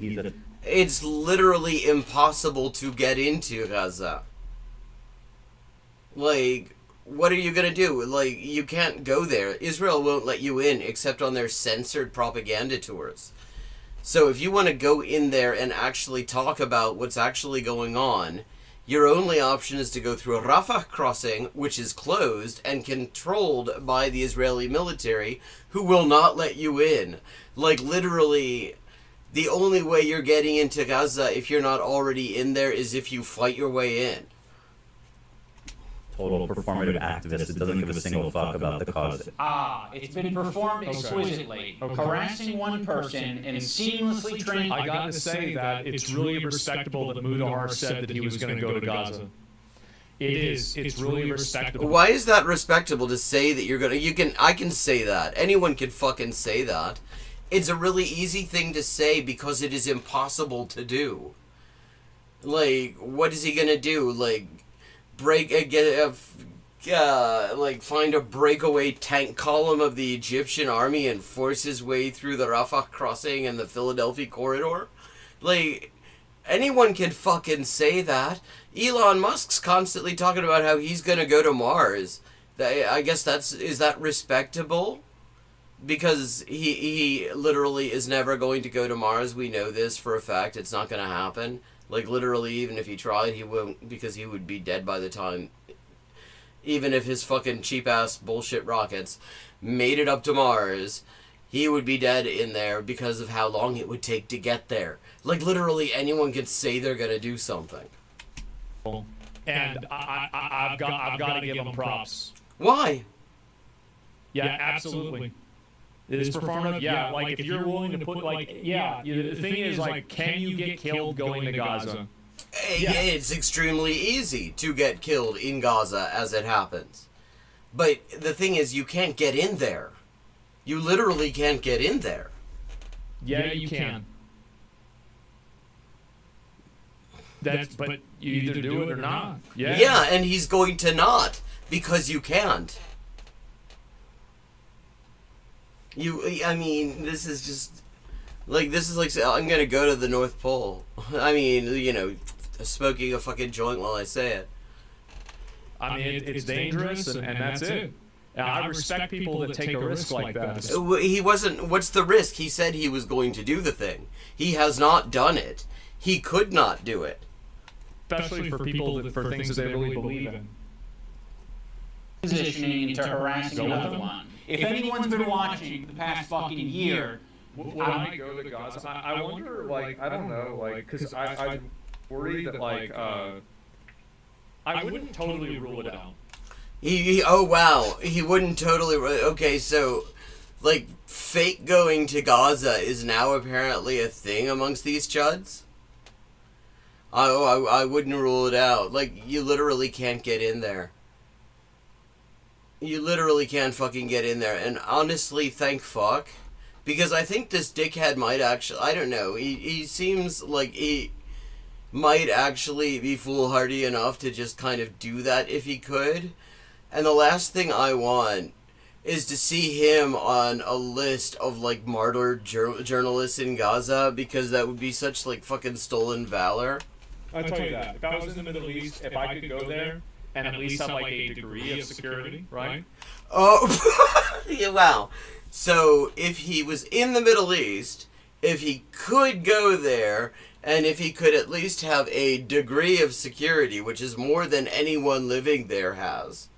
It's literally impossible to get into Gaza. Like, what are you gonna do? Like, you can't go there. Israel won't let you in except on their censored propaganda tours. So if you want to go in there and actually talk about what's actually going on, your only option is to go through a Rafah crossing, which is closed and controlled by the Israeli military, who will not let you in. Like, literally, the only way you're getting into Gaza, if you're not already in there, is if you fight your way in. total performative activist that doesn't give a single fuck about the cause. It's been performed exquisitely. Harassing one person and seamlessly trained. I got to say that it's really respectable that Mudahar said that he was going to go to Gaza. It is. It's really respectable. Why is that respectable to say that you're gonna? I can say that. Anyone can fucking say that. It's a really easy thing to say because it is impossible to do. Like, what is he gonna do? Like, find a breakaway tank column of the Egyptian army and force his way through the Rafah crossing and the Philadelphia corridor? Like, anyone can fucking say that. Elon Musk's constantly talking about how he's gonna go to Mars. I guess is that respectable? Because he literally is never going to go to Mars. We know this for a fact. It's not gonna happen. Like, literally, even if he tried, he won't, because he would be dead by the time. Even if his fucking cheap-ass bullshit rockets made it up to Mars, he would be dead in there because of how long it would take to get there. Like, literally, anyone could say they're gonna do something. And I've got to give him props. Why? Yeah, absolutely. It is performative. Yeah, like if you're willing to put the thing is, like, can you get killed going to Gaza? It's extremely easy to get killed in Gaza as it happens. But the thing is, you can't get in there. You literally can't get in there. Yeah, you can. But you either do it or not. Yeah. Yeah, and he's going to not, because you can't. I mean, this is like I'm gonna go to the North Pole. I mean, smoking a fucking joint while I say it. I mean, it's dangerous, and that's it. And I respect people that take a risk like that. He wasn't. What's the risk? He said he was going to do the thing. He has not done it. He could not do it. Especially for people for things that they really believe in. Positioning into harassing another one. If anyone's been watching the past fucking year, would I go to Gaza? I wonder, like, I don't know, like, because I'm worried that, like, I wouldn't totally rule it out. Oh wow, he wouldn't totally. Okay, so, like, fake going to Gaza is now apparently a thing amongst these chuds? I wouldn't rule it out. Like, you literally can't get in there. You literally can't fucking get in there. And honestly, thank fuck. Because I think this dickhead might actually... I don't know. He seems like he might actually be foolhardy enough to just kind of do that if he could. And the last thing I want is to see him on a list of, like, martyred journalists in Gaza, because that would be such, like, fucking stolen valor. I'll tell you that. If I was in the Middle East, if I could go there and at least have, like, a degree of security, right? Oh, yeah, wow. So, if he was in the Middle East, if he could go there, and if he could at least have a degree of security, which is more than anyone living there has,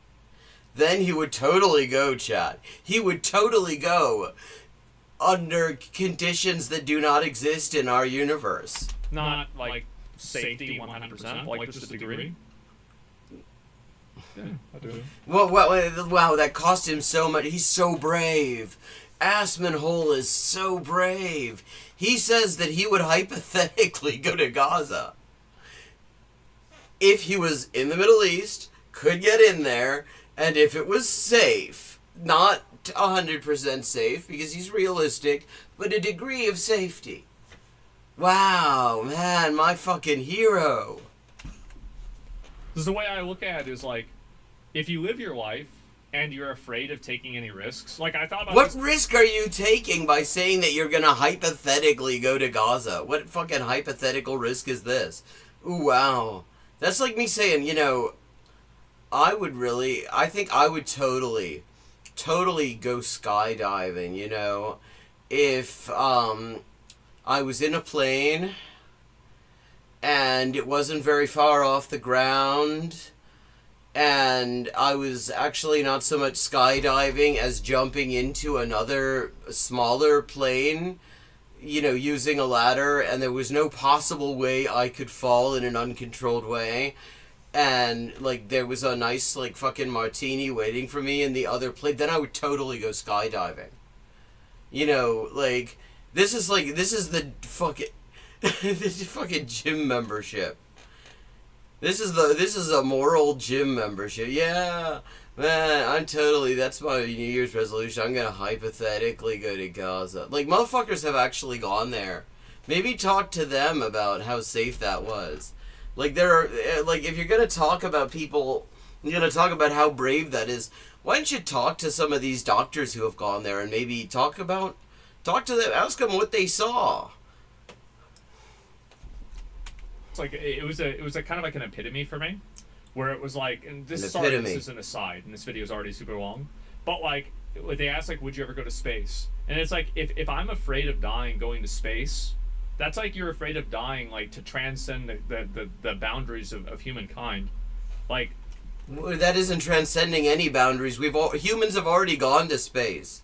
then he would totally go, chat. He would totally go under conditions that do not exist in our universe. Not, like, safety 100%, like just a degree. Yeah, I'll do it. Wow, that cost him so much. He's so brave. Asmongold is so brave. He says that he would hypothetically go to Gaza if he was in the Middle East, could get in there, and if it was safe. Not 100% safe, because he's realistic, but a degree of safety. Wow, man, my fucking hero. This is the way I look at it, is like, if you live your life and you're afraid of taking any risks, like I thought about What risk are you taking by saying that you're gonna hypothetically go to Gaza? What fucking hypothetical risk is this? Ooh, wow. That's like me saying, I think I would totally go skydiving, if, I was in a plane, and it wasn't very far off the ground, and I was actually not so much skydiving as jumping into another smaller plane, using a ladder, and there was no possible way I could fall in an uncontrolled way. and like there was a nice like fucking martini waiting for me in the other plate, then I would totally go skydiving. You know, like this is the fucking this is fucking gym membership. This is a moral gym membership. Yeah, man, that's my New Year's resolution. I'm gonna hypothetically go to Gaza. Like, motherfuckers have actually gone there. Maybe talk to them about how safe that was. Like, if you're gonna talk about people, you're gonna talk about how brave that is, why don't you talk to some of these doctors who have gone there and maybe talk to them, ask them what they saw. It's like it was a kind of like an epitome for me, where it was like, and this is an aside, and this video is already super long, but like they asked like, would you ever go to space? And it's like, if I'm afraid of dying going to space, that's like you're afraid of dying like to transcend the boundaries of humankind, like. That isn't transcending any boundaries. Humans have already gone to space.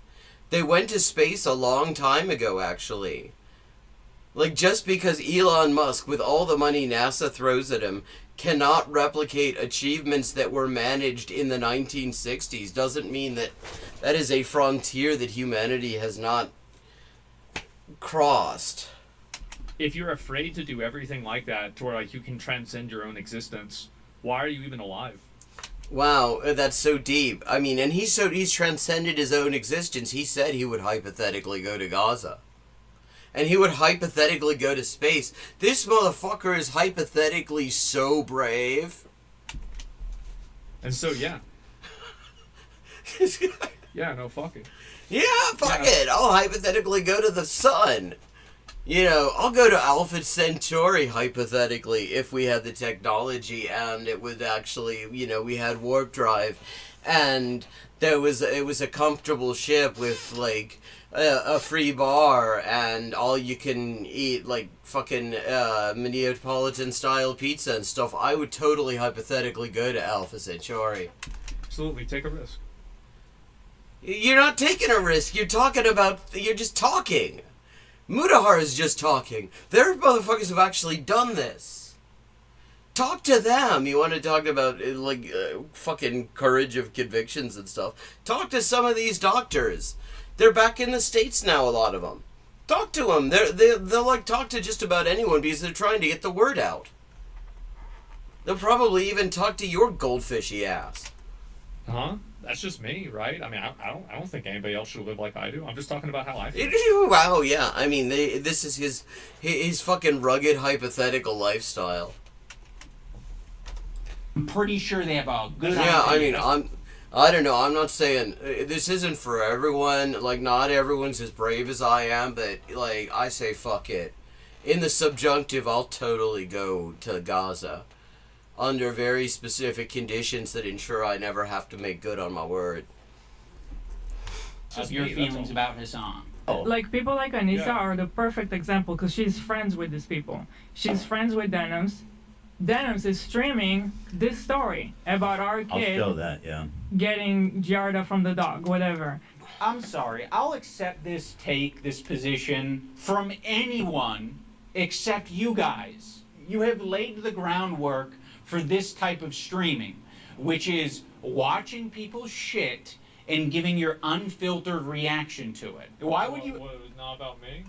They went to space a long time ago, actually. Like, just because Elon Musk, with all the money NASA throws at him, cannot replicate achievements that were managed in the 1960s doesn't mean that is a frontier that humanity has not crossed. If you're afraid to do everything like that, to where like you can transcend your own existence, why are you even alive? Wow, that's so deep. I mean, and he's transcended his own existence. He said he would hypothetically go to Gaza. And he would hypothetically go to space. This motherfucker is hypothetically so brave. And so, yeah. Yeah, no, fuck it. Yeah, fuck it. I'll hypothetically go to the sun. You know, I'll go to Alpha Centauri, hypothetically, if we had the technology and it would actually, you know, we had warp drive. And it was a comfortable ship with, like, a free bar and all you can eat, like, fucking Neapolitan-style pizza and stuff. I would totally, hypothetically, go to Alpha Centauri. Absolutely, take a risk. You're not taking a risk. You're just talking. Mudahar is just talking. There are motherfuckers who've actually done this. Talk to them. You want to talk about, like, fucking courage of convictions and stuff. Talk to some of these doctors. They're back in the States now, a lot of them. Talk to them. They'll like, talk to just about anyone because they're trying to get the word out. They'll probably even talk to your goldfishy ass. Huh? That's just me, right? I mean, I don't think anybody else should live like I do. I'm just talking about how I feel. Wow, yeah. I mean, this is his fucking rugged hypothetical lifestyle. I'm pretty sure they have a good idea. Yeah, I mean, I don't know. I'm not saying this isn't for everyone. Like, not everyone's as brave as I am, but like, I say fuck it. In the subjunctive, I'll totally go to Gaza under very specific conditions that ensure I never have to make good on my word. Your feelings about Hassan. Like, people like Anissa are the perfect example because she's friends with these people. She's friends with Denims. Denims is streaming this story about our kid I'll show that, yeah. getting Giarda from the dog, whatever. I'm sorry. I'll accept this position from anyone except you guys. You have laid the groundwork for this type of streaming, which is watching people's shit and giving your unfiltered reaction to it. Why would you... What, it was not about me?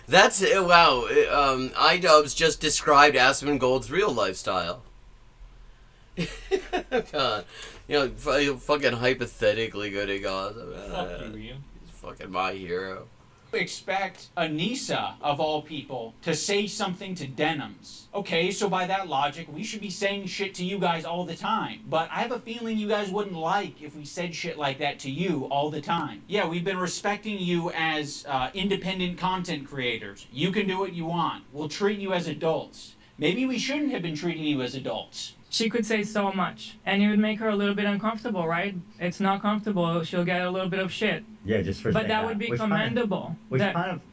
That's wow. iDubbbz just described Asmongold's real lifestyle. God, you know, fucking hypothetically go to Gaza. Fuck you, Ian. He's fucking my hero. Expect Anissa, of all people, to say something to Denims. Okay, so by that logic, we should be saying shit to you guys all the time. But I have a feeling you guys wouldn't like if we said shit like that to you all the time. Yeah, we've been respecting you as independent content creators. You can do what you want. We'll treat you as adults. Maybe we shouldn't have been treating you as adults. She could say so much, and it would make her a little bit uncomfortable, right? It's not comfortable. She'll get a little bit of shit. Yeah, just for But saying that would be commendable.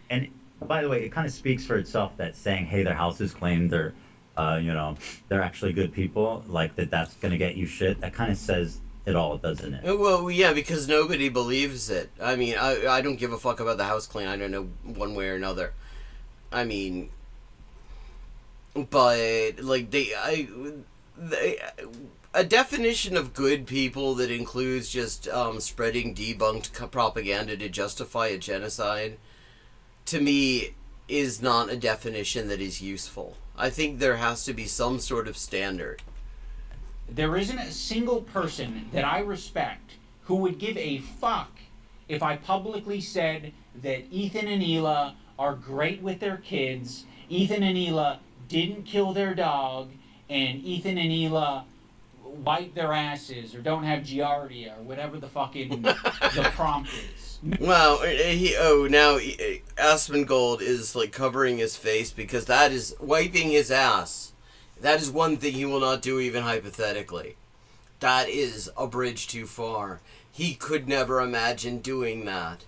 And by the way, it kind of speaks for itself that saying, hey, their house is claimed, they're, they're actually good people, like that's going to get you shit. That kind of says it all, doesn't it? Well, yeah, because nobody believes it. I mean, I don't give a fuck about the house clean. I don't know one way or another. I mean, But like a definition of good people that includes just spreading debunked propaganda to justify a genocide, to me, is not a definition that is useful. I think there has to be some sort of standard. There isn't a single person that I respect who would give a fuck if I publicly said that Ethan and Hila are great with their kids, Ethan and Hila didn't kill their dog, and Ethan and Hila wipe their asses or don't have giardia or whatever the fucking the prompt is. Wow, now Asmongold is like covering his face because that is wiping his ass. That is one thing he will not do even hypothetically. That is a bridge too far. He could never imagine doing that.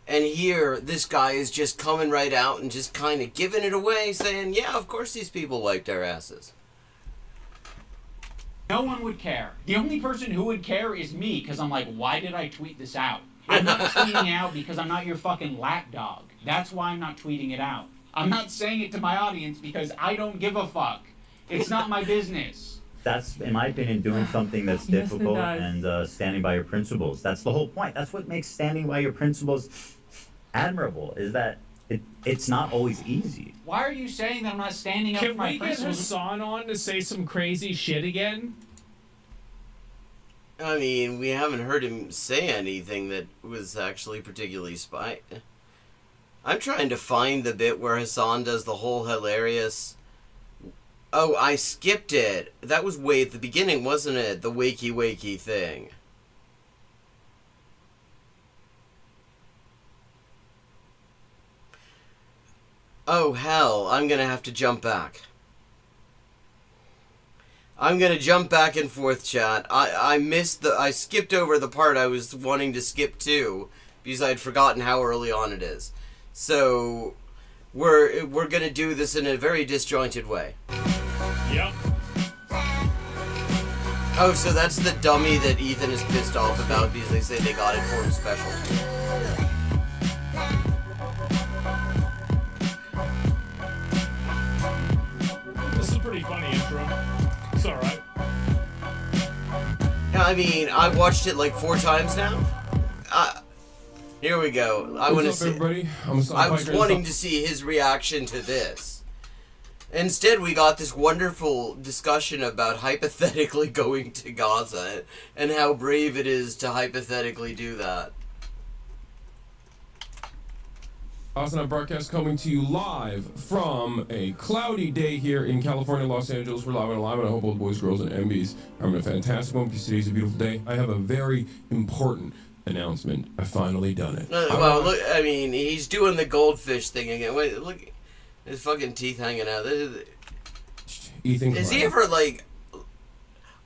And here, this guy is just coming right out and just kind of giving it away, saying, yeah, of course these people wipe their asses. No one would care. The only person who would care is me, because I'm like, why did I tweet this out? I'm not tweeting it out because I'm not your fucking lapdog. That's why I'm not tweeting it out. I'm not saying it to my audience because I don't give a fuck. It's not my business. That's, in my opinion, doing something that's Yes, it difficult does. and standing by your principles. That's the whole point. That's what makes standing by your principles admirable, is that it's not always easy. Why are you saying that I'm not standing up for Can my we get principles? Hassan on to say some crazy shit again? I mean, we haven't heard him say anything that was actually particularly I'm trying to find the bit where Hassan does the whole hilarious... Oh, I skipped it. That was way at the beginning, wasn't it? The wakey thing. Oh, hell. I'm gonna have to jump back. I'm gonna jump back and forth, chat. I skipped over the part I was wanting to skip to because I'd forgotten how early on it is. So we're gonna do this in a very disjointed way. Yep. Oh, so that's the dummy that Ethan is pissed off about because they say they got it for him special. This is a pretty funny intro. It's alright. I mean, I watched it like 4 times now. Here we go. I want to see. Everybody? I was wanting to see his reaction to this. Instead, we got this wonderful discussion about hypothetically going to Gaza and how brave it is to hypothetically do that. Awesome broadcast coming to you live from a cloudy day here in California, Los Angeles. We're live and alive, and I hope all the boys, girls, and MBs are having a fantastic one because today's a beautiful day. I have a very important announcement. I've finally done it. Well, look, I mean, he's doing the goldfish thing again. Wait, look, his fucking teeth hanging out. Ethan Is Klein. he ever like...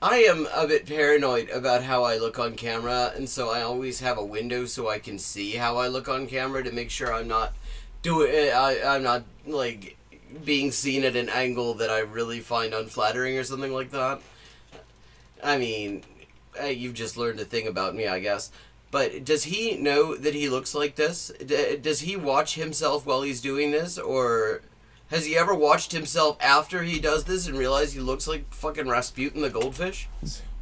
I am a bit paranoid about how I look on camera, and so I always have a window so I can see how I look on camera to make sure I'm not I'm not like being seen at an angle that I really find unflattering or something like that. I mean, you've just learned a thing about me, I guess. But does he know that he looks like this? Does he watch himself while he's doing this, or has he ever watched himself after he does this and realized he looks like fucking Rasputin the Goldfish?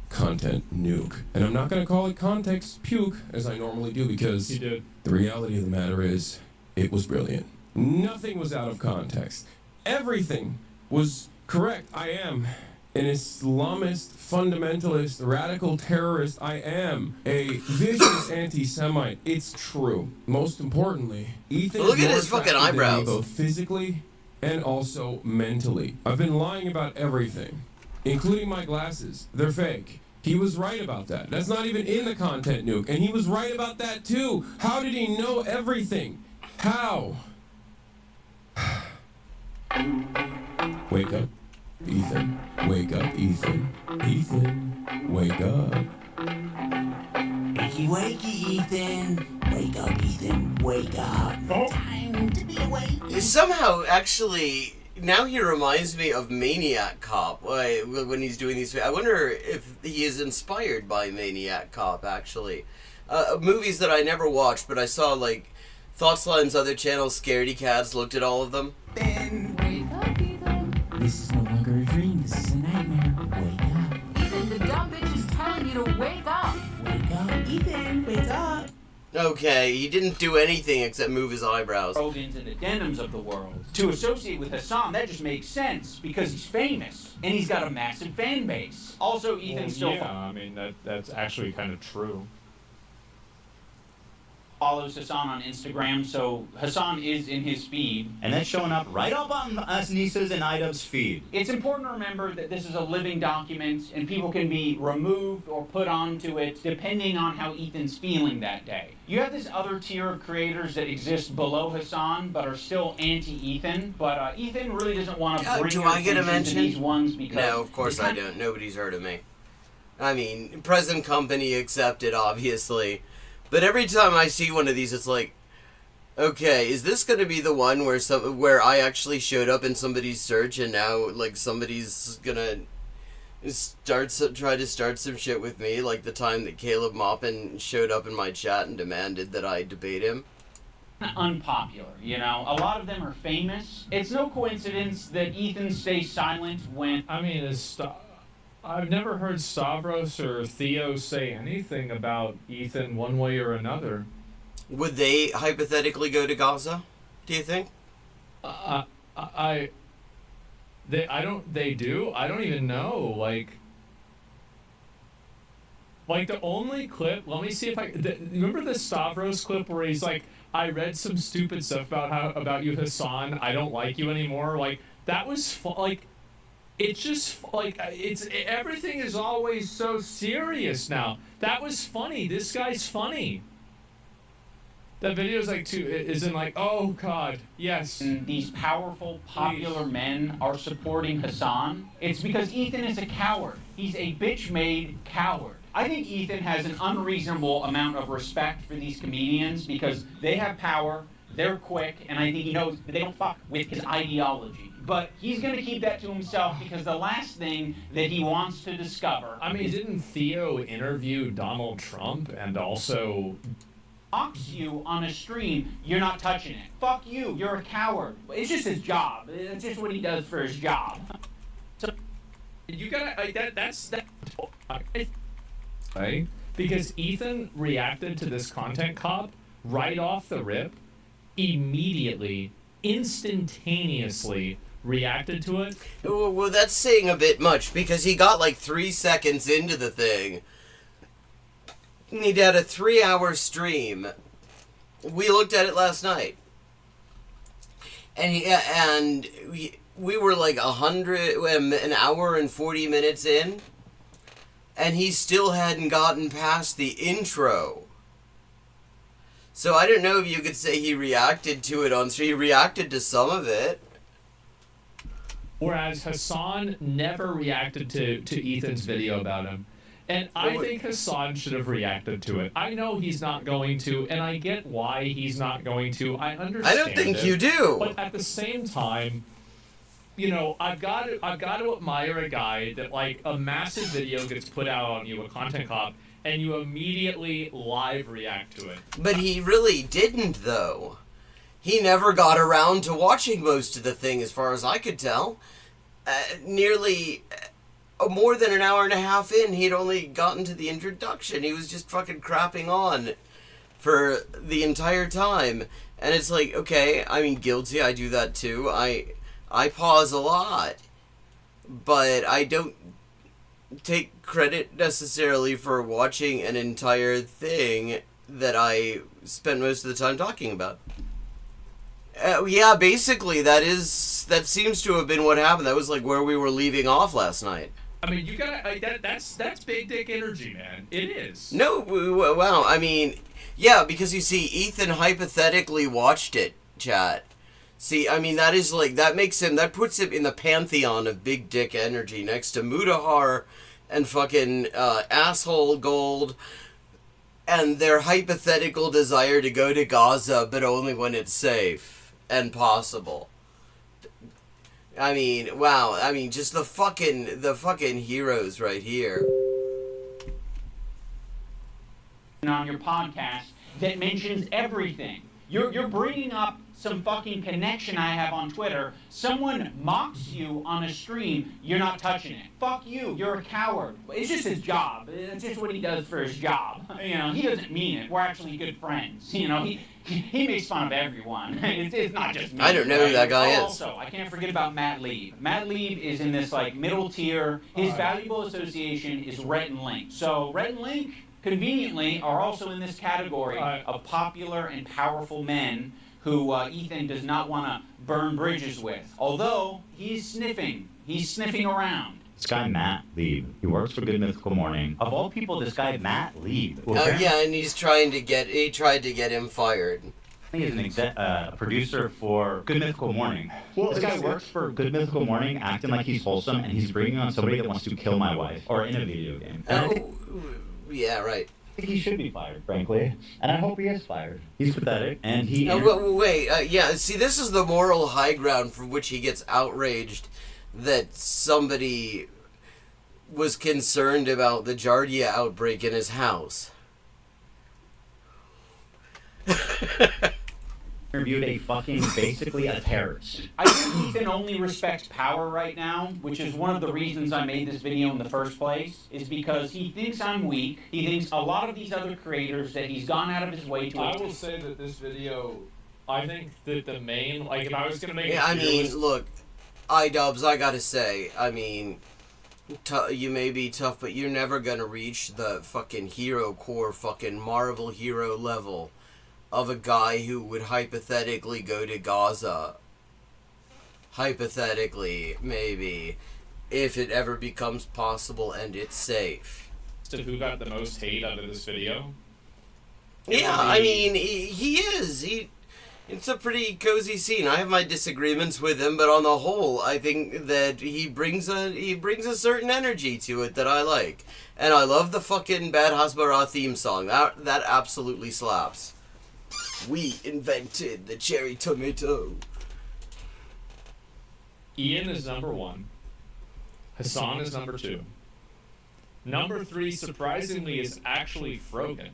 Content nuke. And I'm not going to call it context puke as I normally do because the reality of the matter is it was brilliant. Nothing was out of context. Everything was correct. I am an Islamist, fundamentalist, radical terrorist. I am a vicious anti-Semite. It's true. Most importantly, Ethan Look is at more his fucking attractive than me, eyebrows. both physically and also mentally. I've been lying about everything, including my glasses. They're fake. He was right about that. That's not even in the content nuke. And he was right about that too. How did he know everything? How? Wake up, Ethan. Wake up, Ethan. Ethan, wake up. Wakey, wakey, Ethan. Wake up, Ethan. Wake up. Time to be awake. Somehow, actually, now he reminds me of Maniac Cop when he's doing these. I wonder if he is inspired by Maniac Cop, actually. Movies that I never watched, but I saw, like, Thoughtline's other channel, Scaredy Cats, looked at all of them. Wake up, Ethan. Ethan, wake up. Okay, he didn't do anything except move his eyebrows. Rogans and the Denims of the world. To associate with Hassan, that just makes sense because he's famous and he's got a massive fan base. Also, Ethan's still I mean that's actually kind of true. follows Hassan on Instagram, so Hassan is in his feed. And that's showing up right up on us Nisa's and Idub's feed. It's important to remember that this is a living document and people can be removed or put onto it depending on how Ethan's feeling that day. You have this other tier of creators that exist below Hassan but are still anti-Ethan, but Ethan really doesn't want to bring Do your I get a attention to mention? these ones because... No, of course I don't. Nobody's heard of me. I mean, present company accepted, obviously. But every time I see one of these, it's like, okay, is this going to be the one where I actually showed up in somebody's search and now, like, somebody's going to try to start some shit with me, like the time that Caleb Maupin showed up in my chat and demanded that I debate him? Unpopular, you know? A lot of them are famous. It's no coincidence that Ethan stays silent when... I mean, I've never heard Stavros or Theo say anything about Ethan one way or another. Would they hypothetically go to Gaza, do you think? They do? I don't even know. Like the only clip, let me see if remember the Stavros clip where he's like, I read some stupid stuff about you, Hassan. I don't like you anymore. Like, that was like, it's just like everything is always so serious now. That was funny. This guy's funny. That video is like isn't like, oh God, yes. These powerful, popular men are supporting Hassan. It's because Ethan is a coward. He's a bitch-made coward. I think Ethan has an unreasonable amount of respect for these comedians because they have power, they're quick, and I think he knows that they don't fuck with his ideology. But he's going to keep that to himself because the last thing that he wants to discover... I mean, didn't Theo interview Donald Trump and also... Mocks you on a stream, you're not touching it. Fuck you, you're a coward. It's just his job. It's just what he does for his job. So, you gotta... That's right? Because Ethan reacted to this content cop right off the rip, immediately, instantaneously... reacted to it. Well, that's saying a bit much because he got like 3 seconds into the thing. He had a 3-hour stream. We looked at it last night, and we were like an hour and 40 minutes in, and he still hadn't gotten past the intro. So I don't know if you could say he reacted to it on stream. He reacted to some of it. Whereas Hassan never reacted to Ethan's video about him. And I think Hassan should have reacted to it. I know he's not going to, and I get why he's not going to. I understand. I don't think you do. But at the same time, you know, I've got to admire a guy that, like, a massive video gets put out on you, a content cop, and you immediately live react to it. But he really didn't, though. He never got around to watching most of the thing, as far as I could tell. Nearly more than an hour and a half in, he'd only gotten to the introduction. He was just fucking crapping on for the entire time. And it's like, okay, I mean, guilty, I do that too. I pause a lot. But I don't take credit necessarily for watching an entire thing that I spent most of the time talking about. Yeah, basically, that seems to have been what happened. That was like where we were leaving off last night. I mean, you gotta, that's big dick energy, man. It is. No, wow, I mean, yeah, because you see, Ethan hypothetically watched it, chat. See, I mean, that is like, that puts him in the pantheon of big dick energy next to Mudahar and fucking Asmongold and their hypothetical desire to go to Gaza, but only when it's safe and possible. I mean, wow. I mean, just the fucking heroes right here. On your podcast that mentions everything. You're bringing up some fucking connection I have on Twitter. Someone mocks you on a stream, you're not touching it. Fuck you, you're a coward. It's just his job. It's just what he does for his job. You know, he doesn't mean it. We're actually good friends. You know, he makes fun of everyone. It's not just me. I don't know who that guy is. Also, I can't forget about Matt Lieb. Matt Lieb is in this like middle tier. His valuable association is Rhett and Link. So Rhett and Link, conveniently, are also in this category of popular and powerful men who Ethan does not want to burn bridges with. Although he's sniffing around. This guy Matt Lieb, he works for Good Mythical Morning. Of all people, this guy Matt Lieb. Oh yeah, and he tried to get him fired. He is a producer for Good Mythical Morning. Well, this guy works for Good Mythical Morning, acting like he's wholesome, and he's bringing on somebody that wants to kill my wife, or in a video game. Yeah, right. I think he should be fired, frankly, and I hope he is fired. He's pathetic, and he. Yeah. See, this is the moral high ground from which he gets outraged that somebody was concerned about the Giardia outbreak in his house. Interviewed a fucking, basically a terrorist. I think Ethan only respects power right now, which is one of the reasons I made this video in the first place, is because he thinks I'm weak. He thinks a lot of these other creators that he's gone out of his way to... I will say that this video, I think that the main, like, if I was going to make look, iDubbbz, I gotta say, I mean, you may be tough, but you're never gonna reach the fucking hero core, fucking Marvel hero level of a guy who would hypothetically go to Gaza. Hypothetically, maybe, if it ever becomes possible and it's safe. To who got the most hate out of this video? Yeah, I mean, he is. It's a pretty cozy scene. I have my disagreements with him, but on the whole, I think that he brings a certain energy to it that I like. And I love the fucking Bad Hasbara theme song. That absolutely slaps. We invented the cherry tomato. Ian is number 1. Hassan is number 2. Number 3, surprisingly, is actually Frogan.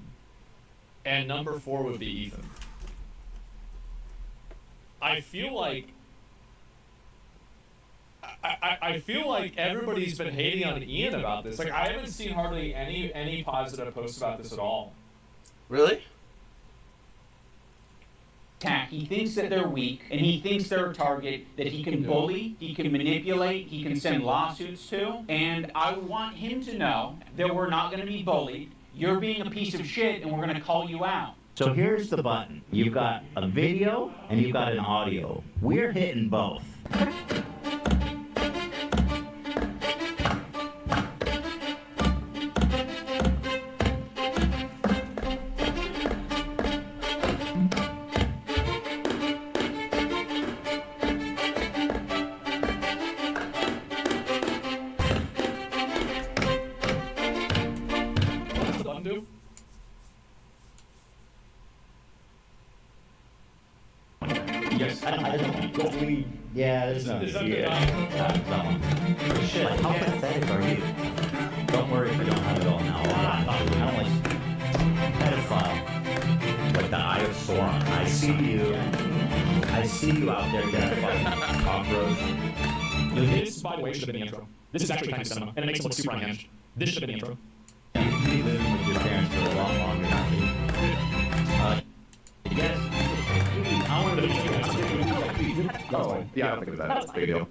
And number 4 would be Ethan. I feel like I feel like everybody's been hating on Ian about this. Like, I haven't seen hardly any positive posts about this at all. Really? He thinks that they're weak, and he thinks they're a target that he can bully, he can manipulate, he can send lawsuits to, and I want him to know that we're not going to be bullied. You're being a piece of shit, and we're going to call you out. So here's the button. You've got a video, and you've got an audio. We're hitting both. Yeah, there's no shit. Like, how pathetic are you? Don't worry if I don't have it all now. I don't like pedophile. Like the Eye of Sauron. I see you. I see you out there getting fucking cockroach. This, by the way, should have been the intro. This is actually kind of cinema, and it makes it look super unhinged. This should have been the intro. You could be living with your parents for a lot longer than me. Yes. Oh, yeah, I don't think that's a big deal.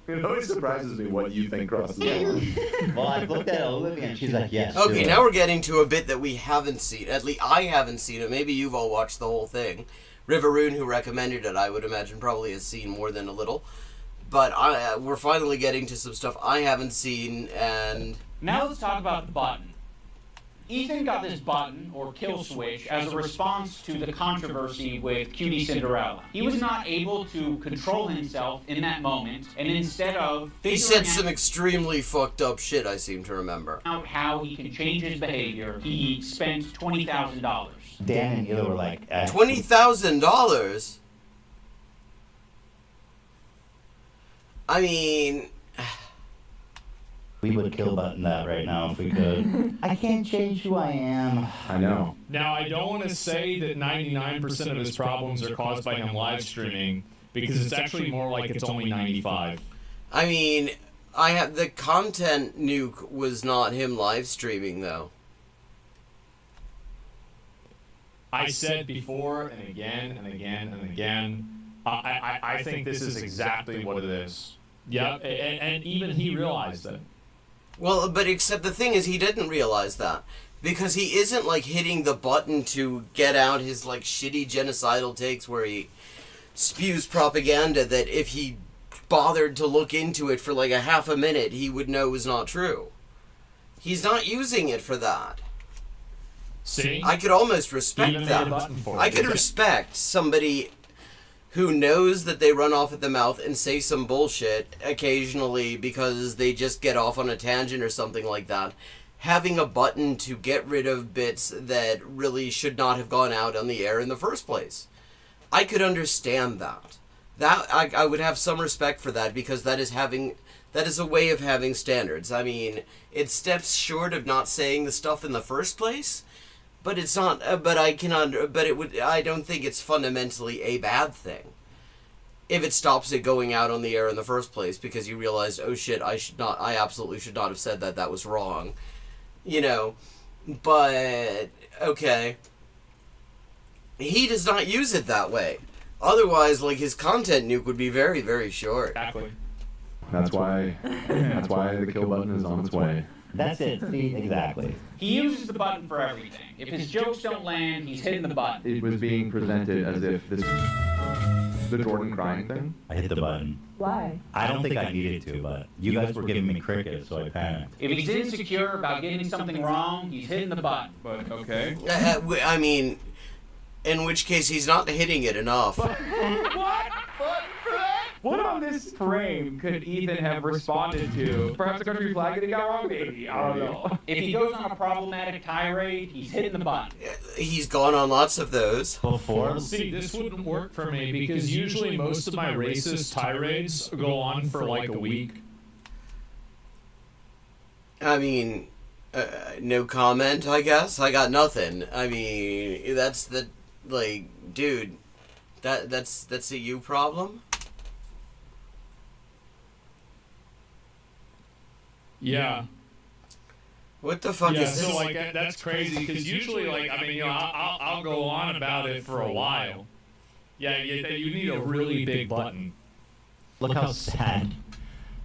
It always surprises me what you think crosses the line. Well, I looked at Olivia and she's like, yes. Okay, now we're getting to a bit that we haven't seen. At least I haven't seen it. Maybe you've all watched the whole thing. Riveroon, who recommended it, I would imagine probably has seen more than a little. But we're finally getting to some stuff I haven't seen, and... Now let's talk about the button. Ethan got this button, or kill switch, as a response to the controversy with Cutie Cinderella. He was not able to control himself in that moment, and instead of he said some extremely fucked up shit, I seem to remember. Out how he can change his behavior, he spent $20,000. Dan and Ila were like... $20,000? I mean... We would kill button that right now if we could. I can't change who I am. I know. Now, I don't want to say that 99% of his problems are caused by him live streaming, because it's actually more like it's only 95. I mean, the content nuke was not him live streaming though. I said before and again and again and again, I think this is exactly what it is. Yep, and even he realized it. Well, but except the thing is, he didn't realize that. Because he isn't, like, hitting the button to get out his, like, shitty genocidal takes where he spews propaganda that if he bothered to look into it for, like, a half a minute, he would know was not true. He's not using it for that. See? I could almost respect that. I could respect somebody who knows that they run off at the mouth and say some bullshit occasionally because they just get off on a tangent or something like that, having a button to get rid of bits that really should not have gone out on the air in the first place. I could understand that. I would have some respect for that, because that is a way of having standards. I mean, it steps short of not saying the stuff in the first place, but it's not. But I don't think it's fundamentally a bad thing if it stops it going out on the air in the first place, because you realize, oh shit, I absolutely should not have said that. That was wrong. You know, but okay. He does not use it that way. Otherwise, like, his content nuke would be very, very short. Exactly. That's why the kill button is on its way. That's it. See, exactly. He uses the button for everything. If his jokes don't land, he's hitting the button. It was being presented as if the Jordan crying thing. I hit the button. Why? I don't think I needed to, but you guys were giving me crickets, so I panicked. If he's insecure about getting something wrong, he's hitting the button. But, okay. I mean, in which case he's not hitting it enough. What on this frame could Ethan have responded to? Perhaps the country flag that he got wrong? Maybe. I don't know. If he goes on a problematic tirade, he's hitting the button. He's gone on lots of those. Before? See, this wouldn't work for me, because usually most of my racist tirades go on for like a week. I mean, no comment, I guess. I got nothing. I mean, that's the, like, dude, that's a you problem? Yeah. What the fuck is this? So, like, that's crazy, because usually, like, I mean, you know, I'll go on about it for a while. Yeah, you need a really big button. Look how sad.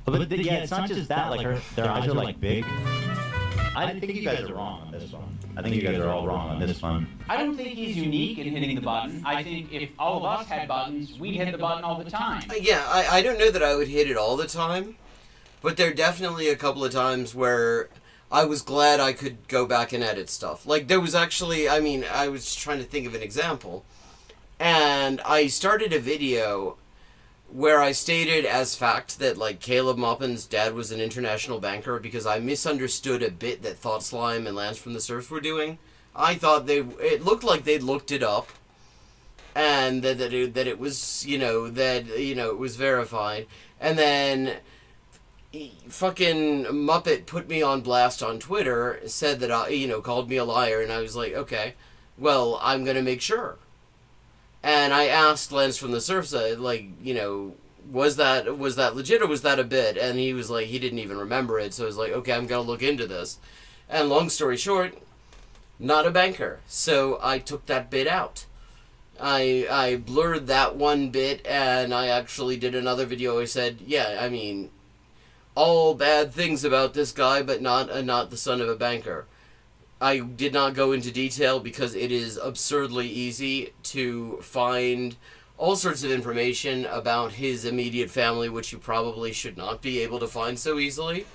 But yeah, it's not just that. Like, their eyes are, like, big. I think you guys are wrong on this one. I think you guys are all wrong on this one. I don't think he's unique in hitting the button. I think if all of us had buttons, we'd hit the button all the time. Yeah, I don't know that I would hit it all the time, but there are definitely a couple of times where I was glad I could go back and edit stuff. Like, there was actually, I mean, I was trying to think of an example, and I started a video where I stated as fact that, like, Caleb Maupin's dad was an international banker, because I misunderstood a bit that Thought Slime and Lance from the Surfs were doing. I thought it looked like they'd looked it up, and that it was, it was verified. And then fucking Muppet put me on blast on Twitter, said that called me a liar, and I was like, okay, well, I'm gonna make sure. And I asked Lance from the Surfs, was that legit or was that a bit? And he was like, he didn't even remember it. So I was like, okay, I'm gonna look into this. And long story short, not a banker. So I took that bit out. I blurred that one bit, and I actually did another video. I said, yeah, I mean, all bad things about this guy, but not the son of a banker. I did not go into detail because it is absurdly easy to find all sorts of information about his immediate family, which you probably should not be able to find so easily.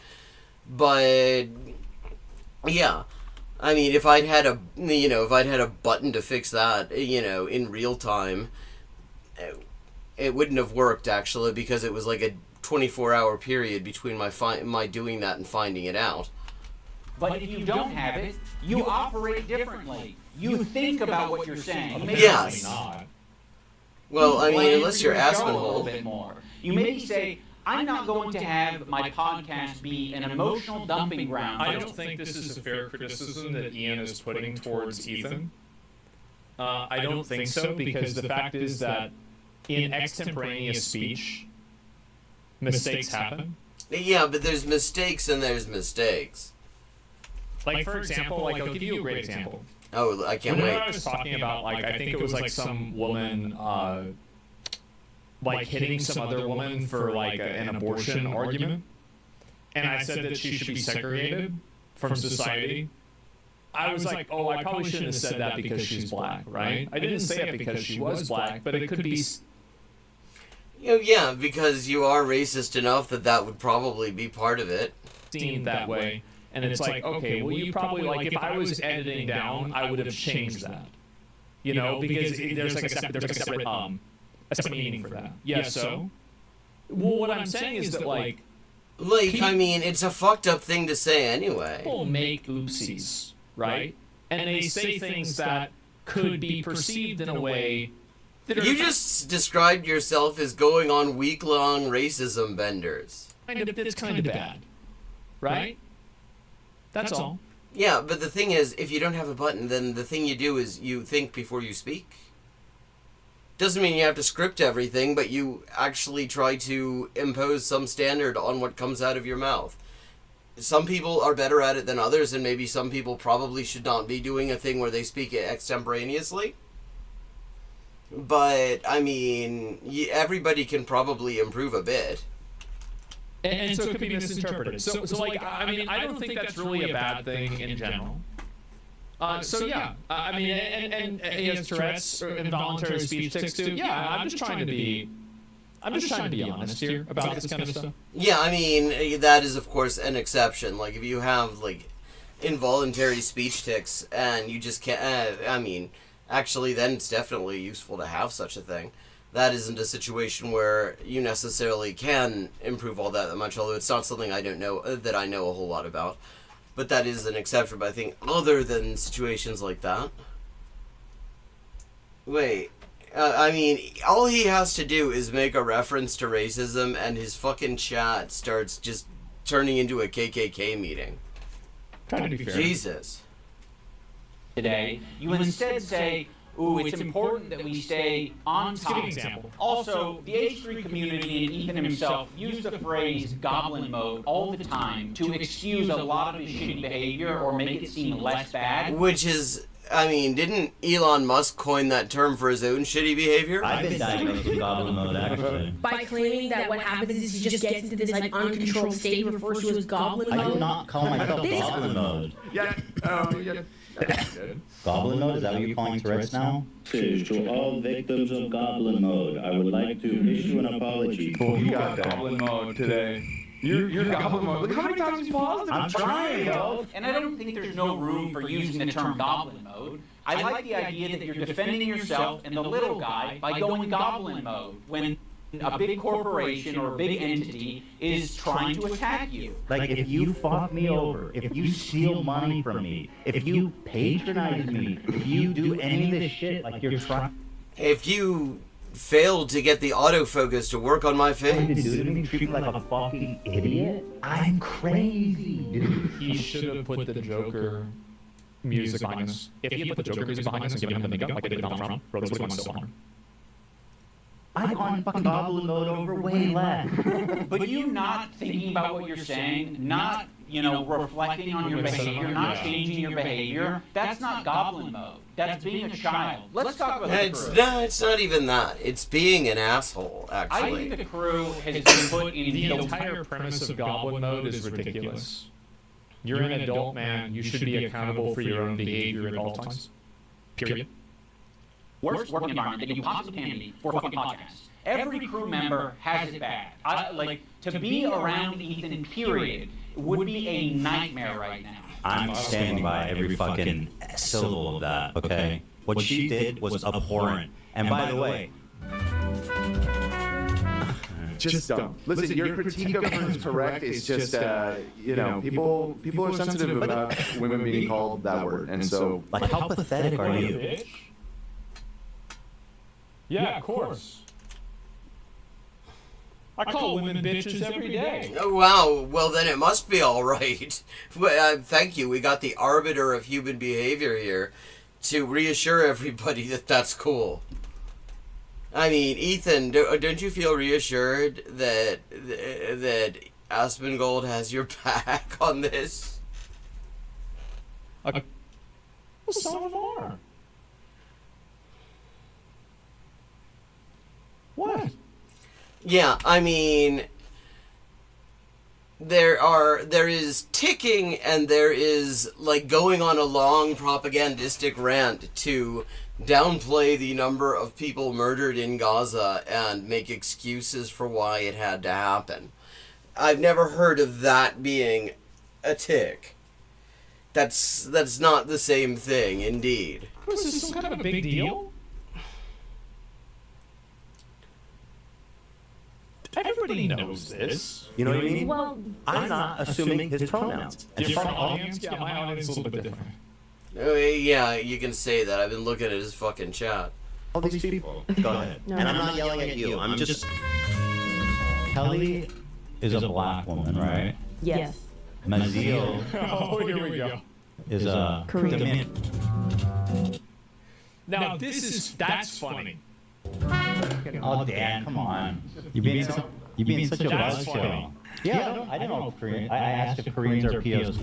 But yeah, I mean, if I'd had a button to fix that, in real time, it wouldn't have worked actually, because it was like a 24-hour period between my doing that and finding it out. But if you don't have it, you operate differently. You think about what you're saying. Yes. Well, I mean, unless you're Asmongold. A little bit more. You maybe say, I'm not going to have my podcast be an emotional dumping ground. I don't think this is a fair criticism that Ian is putting towards Ethan. I don't think so, because the fact is that in extemporaneous speech, mistakes happen. Yeah, but there's mistakes and there's mistakes. Like, for example, like, I'll give you a great example. Oh, I can't wait. I was talking about, like, I think it was, like, some woman, like, hitting some other woman for, like, an abortion argument. And I said that she should be segregated from society. I was like, oh, I probably shouldn't have said that because she's black, right? I didn't say it because she was black, but it could be... Yeah, because you are racist enough that would probably be part of it. Seen that way. And it's like, okay, well, you probably, like, if I was editing down, I would have changed that. You know, because there's a separate meaning for that. Yeah, so? Well, what I'm saying is that, like... I mean, it's a fucked up thing to say anyway. People make oopsies, right? And they say things that could be perceived in a way... You just described yourself as going on week-long racism benders. It's kind of bad, right? That's all. Yeah, but the thing is, if you don't have a button, then the thing you do is you think before you speak. Doesn't mean you have to script everything, but you actually try to impose some standard on what comes out of your mouth. Some people are better at it than others, and maybe some people probably should not be doing a thing where they speak extemporaneously. But, I mean, everybody can probably improve a bit. And so it could be misinterpreted. So, like, I mean, I don't think that's really a bad thing in general. So, yeah. I mean, and he has Tourette's, involuntary speech tics too. Yeah, I'm just trying to be honest here about this kind of stuff. Yeah, I mean, that is, of course, an exception. Like, if you have, like, involuntary speech tics and you just can't, I mean... Actually, then it's definitely useful to have such a thing. That isn't a situation where you necessarily can improve all that much, although it's not something I know a whole lot about. But that is an exception. But I think other than situations like that... Wait. I mean, all he has to do is make a reference to racism and his fucking chat starts just turning into a KKK meeting. Trying to be fair. Jesus. Today, you instead say, ooh, it's important that we stay on top. Give an example. Also, the H3 community and Ethan himself use the phrase goblin mode all the time to excuse a lot of his shitty behavior or make it seem less bad. Which is, I mean, didn't Elon Musk coin that term for his own shitty behavior? I've been diagnosed with goblin mode, actually. By claiming that what happens is he just gets into this like uncontrolled state he refers to as goblin mode. I do not call myself goblin mode. Yeah. Goblin mode? Is that what you're calling Tourette's now? To all victims of goblin mode, I would like to issue an apology. You got goblin mode today. You're goblin mode. Look how many times you paused. I'm trying, yo. And I don't think there's no room for using the term goblin mode. I like the idea that you're defending yourself and the little guy by going goblin mode when a big corporation or a big entity is trying to attack you. Like, if you fuck me over, if you steal money from me, if you patronize me, if you do any of this shit like you're trying... If you failed to get the autofocus to work on my face... Treat me like a fucking idiot? I'm crazy, dude. He should have put the Joker music behind us. If he had put the Joker music behind us and given him the makeup like they did Donald Trump, bro, this would have gone so hard. I've gone fucking goblin mode over way less. But you not thinking about what you're saying, not, reflecting on your behavior, not changing your behavior, that's not goblin mode. That's being a child. Let's talk about the crew. No, it's not even that. It's being an asshole, actually. I think the crew has been put in the entire premise of goblin mode is ridiculous. You're an adult man. You should be accountable for your own behavior at all times. Period. Worst working environment that you possibly can be for fucking podcasts. Every crew member has it bad. To be around Ethan, period, would be a nightmare right now. I'm standing by every fucking syllable of that, okay? What she did was abhorrent. And by the way... Just dumb. Listen, your critique of her is correct. It's just, people are sensitive about women being called that word. And so... Like, how pathetic are you? Yeah, of course. I call women bitches every day. Oh, wow. Well, then it must be all right. Thank you. We got the arbiter of human behavior here to reassure everybody that that's cool. I mean, Ethan, don't you feel reassured that Asmongold has your back on this? Some of them are. What? Yeah, I mean, there is ticking and there is like going on a long propagandistic rant to downplay the number of people murdered in Gaza and make excuses for why it had to happen. I've never heard of that being a tick. That's not the same thing, indeed. Was this some kind of a big deal? Everybody knows this. You know what I mean? Well, I'm not assuming his pronouns. Different audience? Yeah, my audience is a little bit different. Oh, yeah, you can say that. I've been looking at his fucking chat. All these people. Go ahead. And I'm not yelling at you. I'm just... Kelly is a black woman, right? Yes. Mazil Oh, here we go. is a Korean. Now, that's funny. Oh, Dan, come on. You're being such a That's buzzkill. funny. Yeah, I don't know Korean. I asked if Koreans are POs.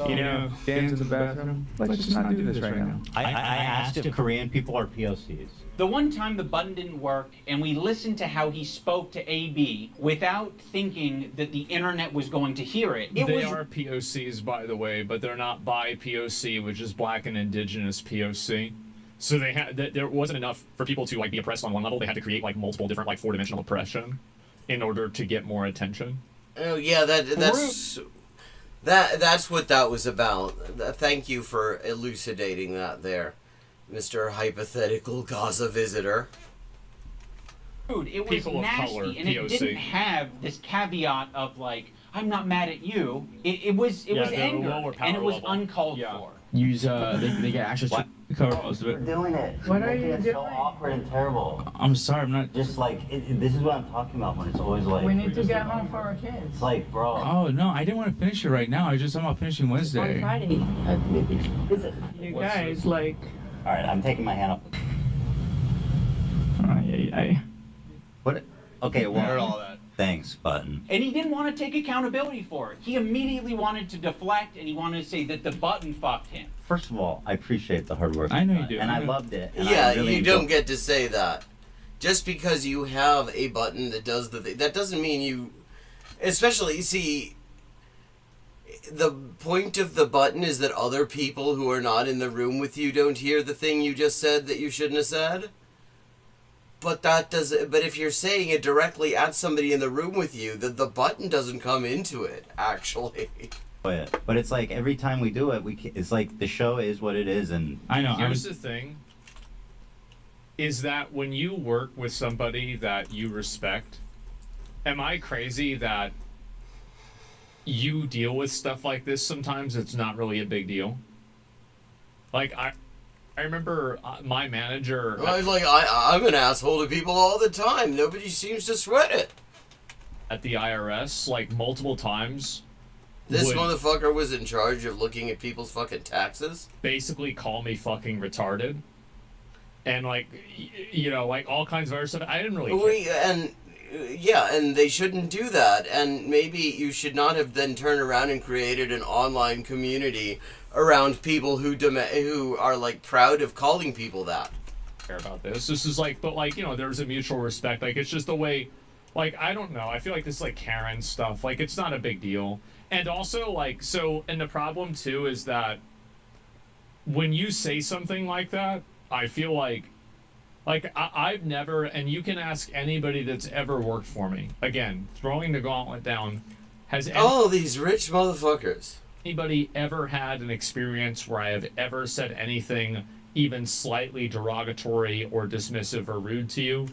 You know, Dan's in the bathroom. Let's just not do this right now. I asked if Korean people are POCs. The one time the button didn't work and we listened to how he spoke to AB without thinking that the internet was going to hear it. They are POCs, by the way, but they're not bi POC, which is black and indigenous POC. So they had there wasn't enough for people to like be oppressed on one level. They had to create like multiple different like four-dimensional oppression in order to get more attention. Oh yeah, that's what that was about. Thank you for elucidating that there, Mr. Hypothetical Gaza visitor. Dude, it was People of nasty, color, and POC. it didn't have this caveat of like, I'm not mad at you. It was anger, and it was uncalled for. Use they get access to cover most of it. Doing it. What are you It's doing? so awkward and terrible. I'm sorry, I'm not. Just like, this is what I'm talking about when it's always like... We need to get home for our kids. It's like, bro... Oh no, I didn't want to finish it right now. I was just talking about finishing On Wednesday. Friday. You guys, like... Alright, I'm taking my hand off. What? Okay, well... Thanks, button. And he didn't want to take accountability for it. He immediately wanted to deflect, and he wanted to say that the button fucked him. First of all, I appreciate the hard work. I know you do. And I loved it. And Yeah, I really you don't enjoyed- get to say that. Just because you have a button that does the thing, that doesn't mean you... Especially, see, the point of the button is that other people who are not in the room with you don't hear the thing you just said that you shouldn't have said. But that does. But if you're saying it directly at somebody in the room with you, the button doesn't come into it, actually. But it's like every time we do it, it's like the show is what it is, and I know. Here's the thing, is that when you work with somebody that you respect, am I crazy that you deal with stuff like this sometimes? It's not really a big deal. Like, I remember my manager... I'm an asshole to people all the time. Nobody seems to sweat it. At the IRS, like, multiple times... This motherfucker was in charge of looking at people's fucking taxes? Basically call me fucking retarded. And, like, you know, like, all kinds of other stuff. I didn't really care. And they shouldn't do that. And maybe you should not have then turned around and created an online community around people who are like proud of calling people that. Care about this. This is like, but like, you know, there's a mutual respect. Like, it's just the way, like, I don't know. I feel like this is like Karen stuff. Like, it's not a big deal. And also, like, so, and the problem too is that when you say something like that, I feel like I've never, and you can ask anybody that's ever worked for me. Again, throwing the gauntlet down. These rich motherfuckers. Anybody ever had an experience where I have ever said anything even slightly derogatory or dismissive or rude to you?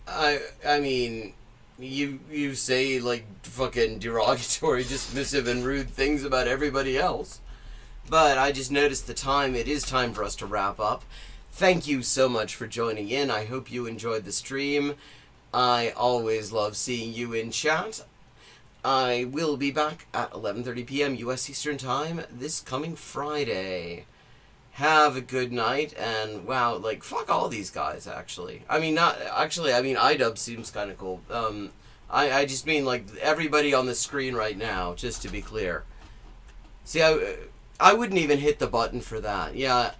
I mean, you say like fucking derogatory, dismissive, and rude things about everybody else. But I just noticed the time. It is time for us to wrap up. Thank you so much for joining in. I hope you enjoyed the stream. I always love seeing you in chat. I will be back at 11:30 p.m. U.S. Eastern Time this coming Friday. Have a good night, and wow, like, fuck all these guys, actually. I mean, iDub seems kind of cool. I just mean, like, everybody on the screen right now, just to be clear. See, I wouldn't even hit the button for that. Yeah.